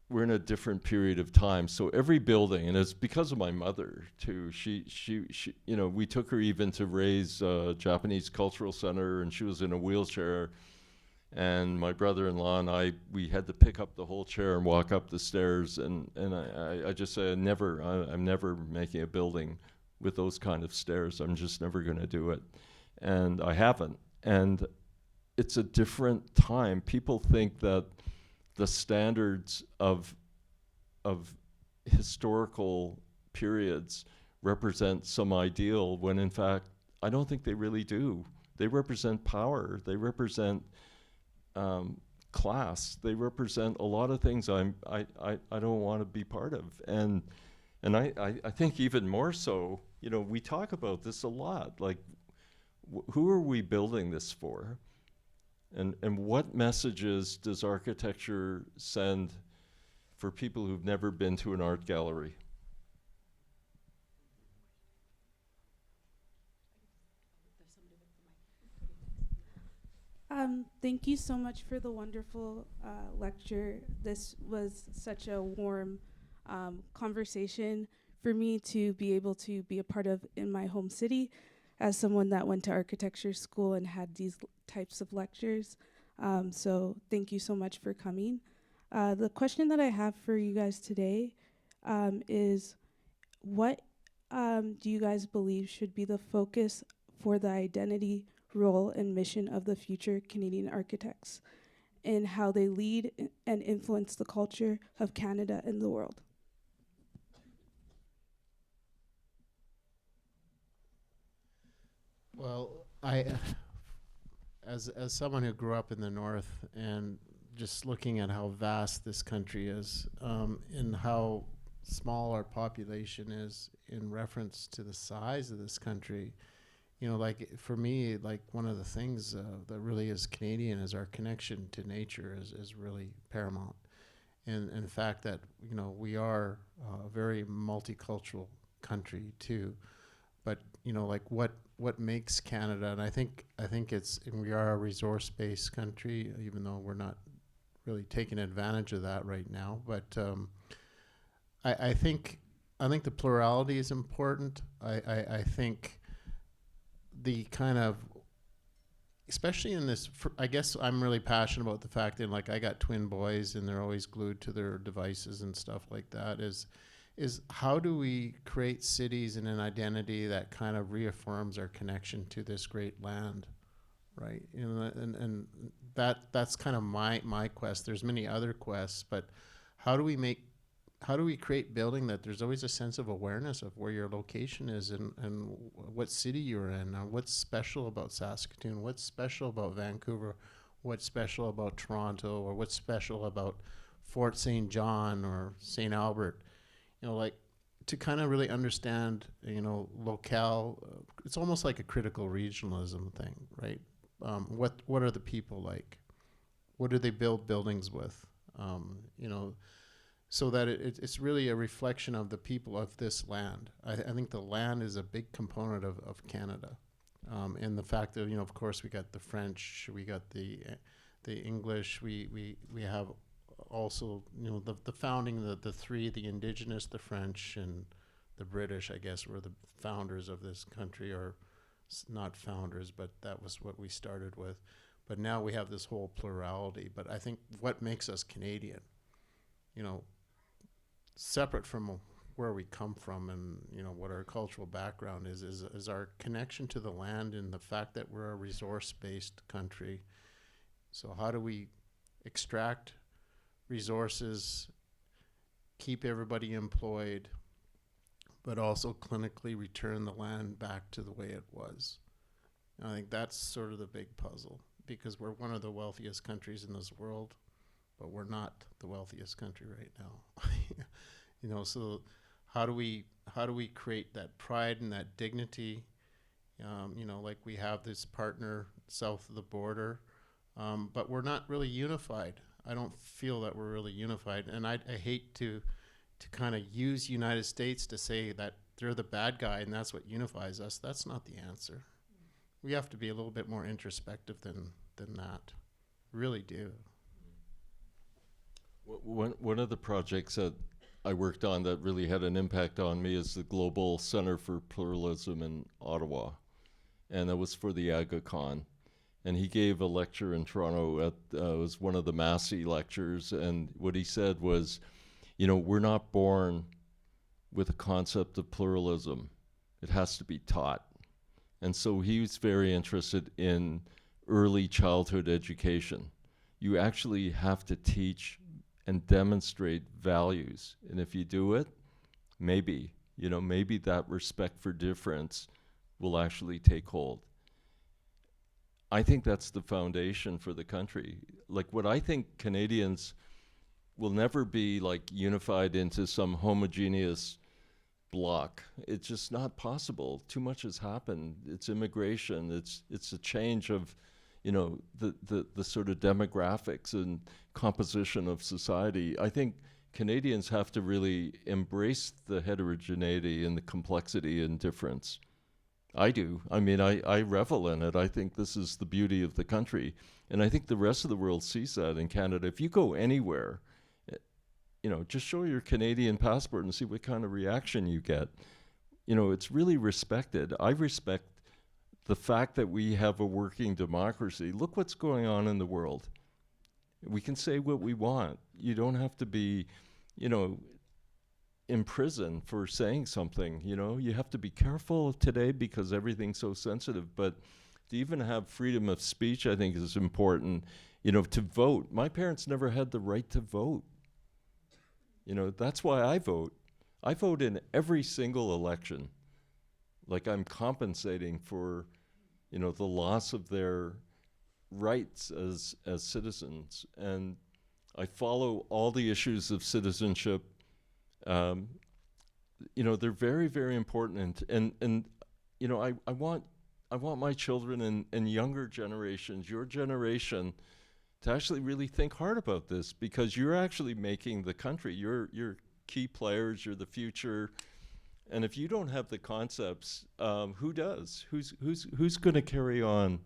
we're in a different period of time. So every building, and it's because of my mother too. She you know, we took her even to raise Japanese Cultural Centre, and she was in a wheelchair. And my brother-in-law and we had to pick up the whole chair and walk up the stairs. And I just say, I'm never making a building with those kind of stairs. I'm just never going to do it. And I haven't. And it's a different time. People think that the standards of historical periods represent some ideal, when in fact, I don't think they really do. They represent power. They represent class. They represent a lot of things I don't want to be part of. And I think even more so, you know, we talk about this a lot. Like, who are we building this for? And what messages does architecture send for people who've never been to an art gallery? Thank you so much for the wonderful lecture. This was such a warm conversation for me to be able to be a part of in my home city, as someone that went to architecture school and had these types of lectures. So thank you so much for coming. The question that I have for you guys today is, what do you guys believe should be the focus for the identity, role, and mission of the future Canadian architects, and how they lead and influence the culture of Canada and the world? Well, as someone who grew up in the North, and just looking at how vast this country is, and how small our population is in reference to the size of this country, you know, like for me, like one of the things that really is Canadian is our connection to nature is really paramount. And the fact that, you know, we are a very multicultural country too. But, you know, like what makes Canada, and I think it's, and we are a resource-based country, even though we're not really taking advantage of that right now. But I think the plurality is important. I think the kind of, especially in this, I guess I'm really passionate about the fact that, like, I got twin boys and they're always glued to their devices and stuff like that, is how do we create cities and an identity that kind of reaffirms our connection to this great land right? And that's kind of my quest. There's many other quests, but how do we create building that there's always a sense of awareness of where your location is and what city you're in, what's special about Saskatoon, what's special about Vancouver, what's special about Toronto, or what's special about Fort St. John or St. Albert, like to kind of really understand, locale. It's almost like a critical regionalism thing, right? What are the people like? What do they build buildings with? So that it's really a reflection of the people of this land. I think the land is a big component of Canada. And the fact that, of course, we got the French, we got the English, we have also, the founding, the three, the Indigenous, the French, and the British, I guess, were the founders of this country, or not founders, but that was what we started with. But now we have this whole plurality. But I think what makes us Canadian, separate from where we come from and what our cultural background is our connection to the land and the fact that we're a resource-based country. So how do we extract resources, keep everybody employed, but also clinically return the land back to the way it was? And I think that's sort of the big puzzle, because we're one of the wealthiest countries in this world, but we're not the wealthiest country right now. So how do we create that pride and that dignity? Like we have this partner south of the border, but we're not really unified. I don't feel that we're really unified, and I hate to kind of use United States to say that they're the bad guy and that's what unifies us. That's not the answer. We have to be a little bit more introspective than that. Really do. One of the projects that I worked on that really had an impact on me is the Global Center for Pluralism in Ottawa, and that was for the AgaCon. And he gave a lecture in Toronto it was one of the Massey lectures, and what he said was, we're not born with a concept of pluralism. It has to be taught. And so he was very interested in early childhood education. You actually have to teach and demonstrate values. And if you do it, maybe that respect for difference will actually take hold. I think that's the foundation for the country. Like, what I think Canadians will never be unified into some homogeneous block. It's just not possible. Too much has happened. It's immigration. It's a change of, the sort of demographics and composition of society. I think Canadians have to really embrace the heterogeneity and the complexity and difference. I do. I mean, I revel in it. I think this is the beauty of the country. And I think the rest of the world sees that in Canada. If you go anywhere, just show your Canadian passport and see what kind of reaction you get. It's really respected. I respect the fact that we have a working democracy. Look what's going on in the world. We can say what we want. You don't have to be, in prison for saying something. You have to be careful today because everything's so sensitive. But to even have freedom of speech, I think, is important. To vote. My parents never had the right to vote. That's why I vote. I vote in every single election. Like, I'm compensating for, the loss of their rights as citizens. And I follow all the issues of citizenship. They're very, very important. And I want my children and younger generations, your generation, to actually really think hard about this, because you're actually making the country. You're key players. You're the future. And if you don't have the concepts, who does? Who's going to carry on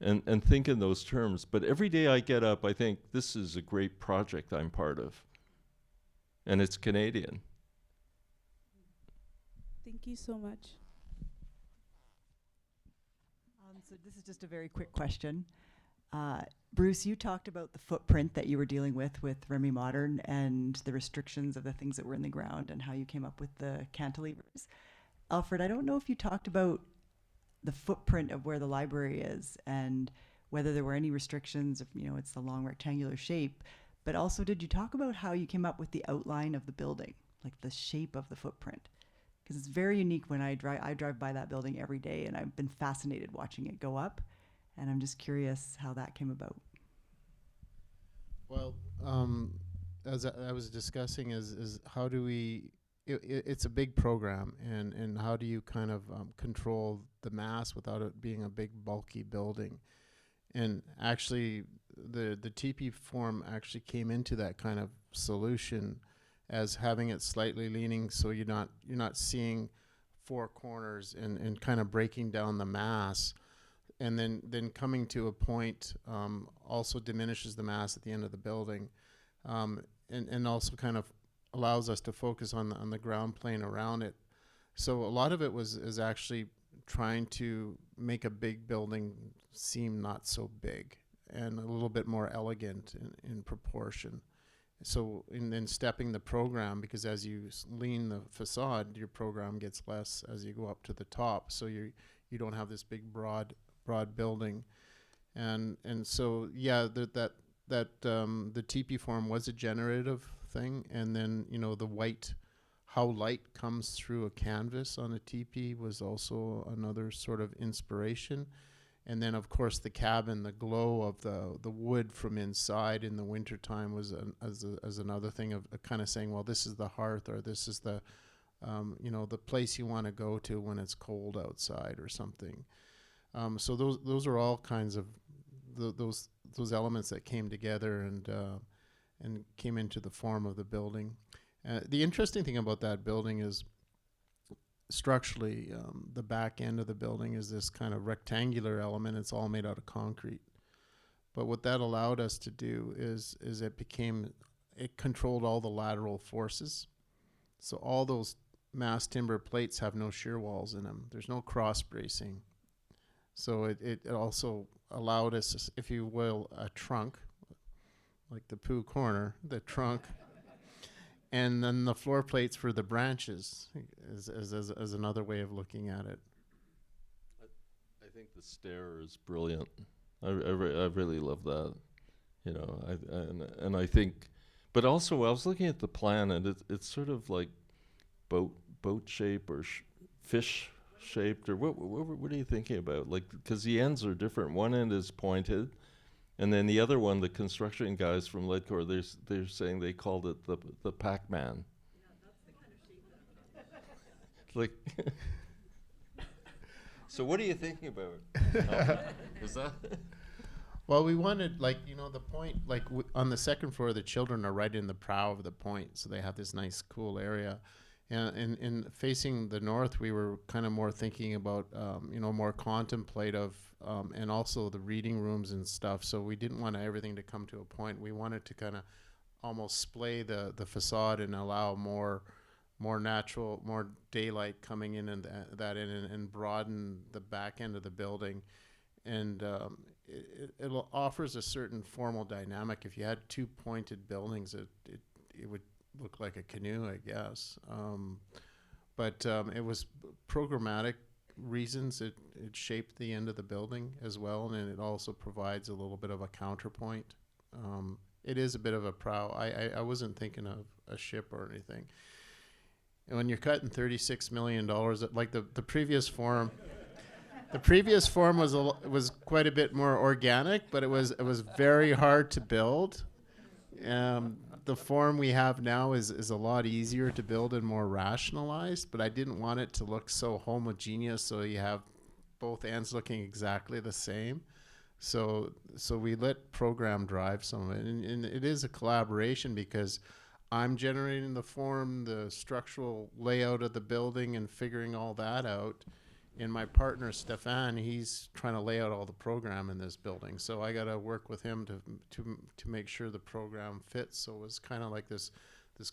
and think in those terms? But every day I get up, I think this is a great project I'm part of, and it's Canadian. Thank you so much. So this is just a very quick question. Bruce, you talked about the footprint that you were dealing with Remai Modern and the restrictions of the things that were in the ground and how you came up with the cantilevers. Alfred, I don't know if you talked about the footprint of where the library is and whether there were any restrictions, if, it's the long rectangular shape. But also, did you talk about how you came up with the outline of the building, like the shape of the footprint? Because it's very unique when I drive by that building every day, and I've been fascinated watching it go up. And I'm just curious how that came about. Well, as I was discussing, is how do we? It's a big program, and how do you kind of control the mass without it being a big bulky building? And actually, the TP form actually came into that kind of solution as having it slightly leaning, so you're not seeing four corners and kind of breaking down the mass, and then coming to a point also diminishes the mass at the end of the building, and also kind of allows us to focus on the ground plane around it. So a lot of it is actually trying to make a big building seem not so big and a little bit more elegant in proportion. So in stepping the program, because as you lean the facade, your program gets less as you go up to the top. So you don't have this big broad building, and so yeah, the TP form was a generative thing, and then the white, how light comes through a canvas on a TP was also another sort of inspiration. And then, of course, the cabin, the glow of the wood from inside in the wintertime was as another thing of kind of saying, well, this is the hearth, or this is the, the place you want to go to when it's cold outside or something. So those are all kinds of those elements that came together and came into the form of the building. The interesting thing about that building is, structurally, the back end of the building is this kind of rectangular element. It's all made out of concrete. But what that allowed us to do is it controlled all the lateral forces. So all those mass timber plates have no shear walls in them. There's no cross bracing. So it also allowed us, if you will, a trunk, like the Pooh corner, the trunk. And then the floor plates for the branches is another way of looking at it. I think the stair is brilliant. I really love that. And I think, but also I was looking at the plan, and it's sort of like boat shape or fish shaped, or what are you thinking about? Like, because the ends are different. One end is pointed, and then the other one, the construction guys from Ledcor, they're saying they called it the Pac-Man. Yeah, that's the kind of shape. Like, so what are you thinking about? Is that? Well, we wanted, the point, on the second floor, the children are right in the prow of the point, so they have this nice, cool area. And in facing the north, we were kind of more thinking about, more contemplative, and also the reading rooms and stuff. So we didn't want everything to come to a point. We wanted to kind of almost splay the facade and allow more natural, more daylight coming in and and broaden the back end of the building. And it offers a certain formal dynamic. If you had two pointed buildings, it would look like a canoe, I guess. But it was programmatic reasons. It shaped the end of the building as well, and it also provides a little bit of a counterpoint. It is a bit of a prow. I wasn't thinking of a ship or anything. And when you're cutting $36 million, like the previous form, the previous form was quite a bit more organic, but it was very hard to build. The form we have now is a lot easier to build and more rationalized, but I didn't want it to look so homogeneous, so you have both ends looking exactly the same. So we let program drive some of it, and it is a collaboration, because I'm generating the form, the structural layout of the building, and figuring all that out. And my partner, Stefan, he's trying to lay out all the program in this building. So I got to work with him to make sure the program fits. So it was kind of like this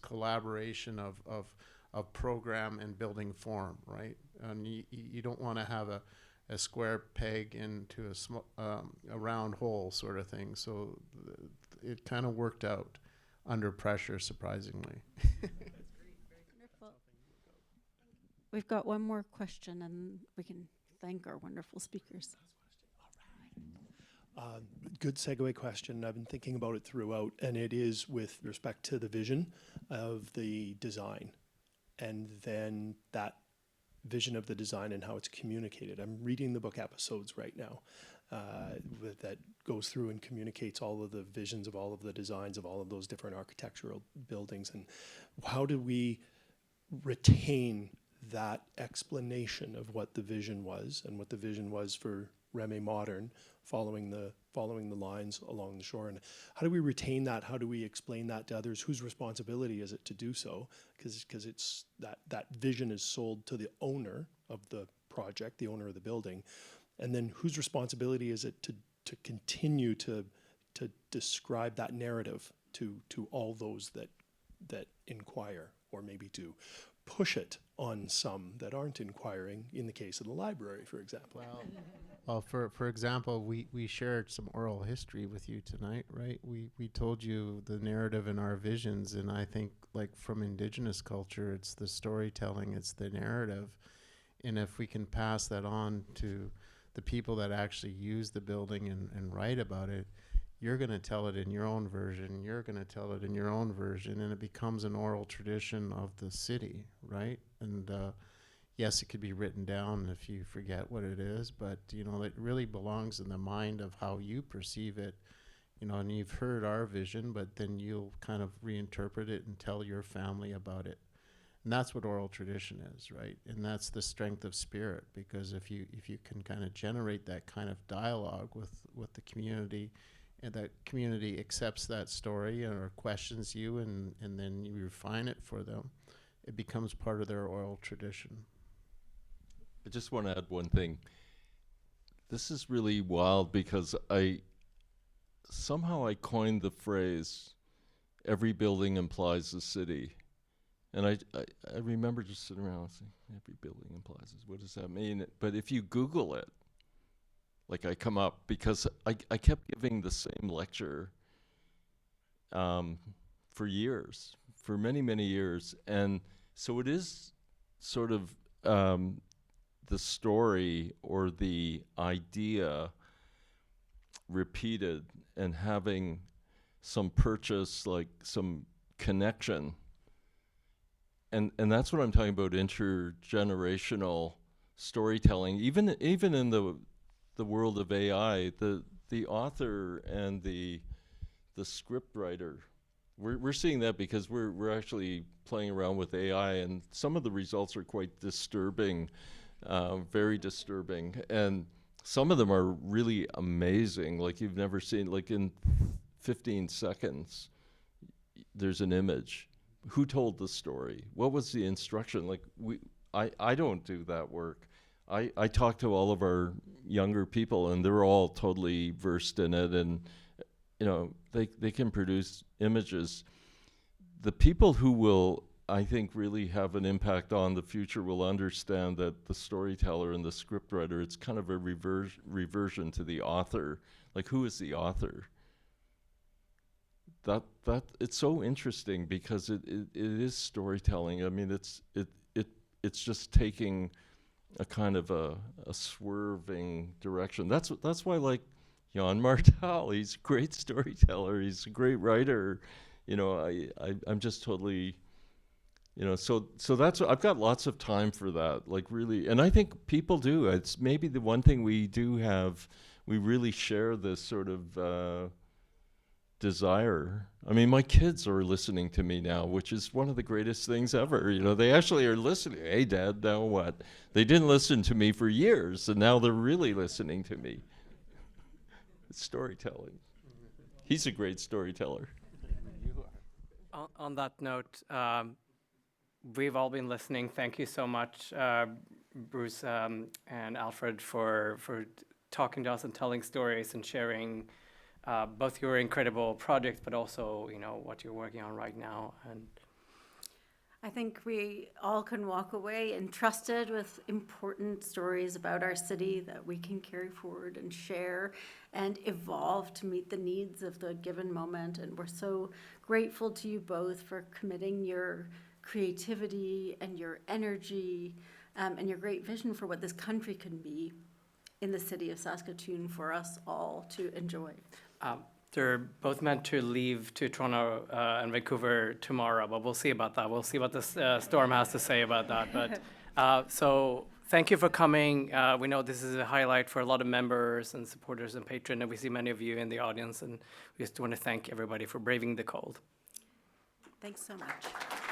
collaboration of program and building form, right? And you don't want to have a square peg into a round hole sort of thing. So it kind of worked out under pressure, surprisingly. Wonderful. We've got one more question, and we can thank our wonderful speakers. Good segue question. I've been thinking about it throughout, and it is with respect to the vision of the design, and then that vision of the design and how it's communicated. I'm reading the book Episodes right now that goes through and communicates all of the visions of all of the designs of all of those different architectural buildings, and how do we retain that explanation of what the vision was and what the vision was for Remai Modern, following the lines along the shore, and how do we retain that? How do we explain that to others? Whose responsibility is it to do so? Because it's that vision is sold to the owner of the project, the owner of the building, and then whose responsibility is it to continue to describe that narrative to all those that inquire, or maybe to push it on some that aren't inquiring, in the case of the library, for example. Well, for example, we shared some oral history with you tonight, right? We told you the narrative and our visions, and I think, like, from Indigenous culture, it's the storytelling, it's the narrative. And if we can pass that on to the people that actually use the building and write about it, you're going to tell it in your own version, you're going to tell it in your own version, and it becomes an oral tradition of the city, right? And yes, it could be written down if you forget what it is, but, you know, it really belongs in the mind of how you perceive it, you know, and you've heard our vision, but then you'll kind of reinterpret it and tell your family about it. And that's what oral tradition is, right? And that's the strength of spirit, because if you can kind of generate that kind of dialogue with the community, and that community accepts that story or questions you, and then you refine it for them, it becomes part of their oral tradition. I just want to add one thing. This is really wild because I coined the phrase, every building implies a city. And I remember just sitting around saying, every building implies this. What does that mean? But if you Google it, like, I come up, because I kept giving the same lecture for years, for many, many years. And so it is sort of the story or the idea repeated and having some purchase, like some connection. And that's what I'm talking about, intergenerational storytelling. Even in the world of AI, the author and the script writer, we're seeing that because we're actually playing around with AI, and some of the results are quite disturbing, very disturbing, and some of them are really amazing, like you've never seen. Like, in 15 seconds, there's an image. Who told the story? What was the instruction? Like, I don't do that work. I talk to all of our younger people, and they're all totally versed in it, and, you know, they can produce images. The people who will, I think, really have an impact on the future will understand that the storyteller and the scriptwriter, it's kind of a reversion to the author. Like, who is the author? That it's so interesting because it is storytelling. I mean, it's just taking a kind of a swerving direction. That's why, like, Jan Martel, he's a great storyteller, he's a great writer. You know, I'm just totally, you know, so that's, I've got lots of time for that, like, really. And I think people do. It's maybe the one thing we do have, we really share this sort of desire. I mean, my kids are listening to me now, which is one of the greatest things ever. You know, they actually are listening. Hey, Dad, now what? They didn't listen to me for years, and now they're really listening to me. It's storytelling. He's a great storyteller. On that note, we've all been listening. Thank you so much, Bruce and Alfred, for talking to us and telling stories and sharing both your incredible projects, but also, you know, what you're working on right now. And I think we all can walk away entrusted with important stories about our city that we can carry forward and share and evolve to meet the needs of the given moment. And we're so grateful to you both for committing your creativity and your energy and your great vision for what this country can be in the city of Saskatoon for us all to enjoy. They're both meant to leave to Toronto and Vancouver tomorrow, but we'll see about that. We'll see what this storm has to say about that. But so thank you for coming. We know this is a highlight for a lot of members and supporters and patrons, and we see many of you in the audience, and we just want to thank everybody for braving the cold. Thanks so much.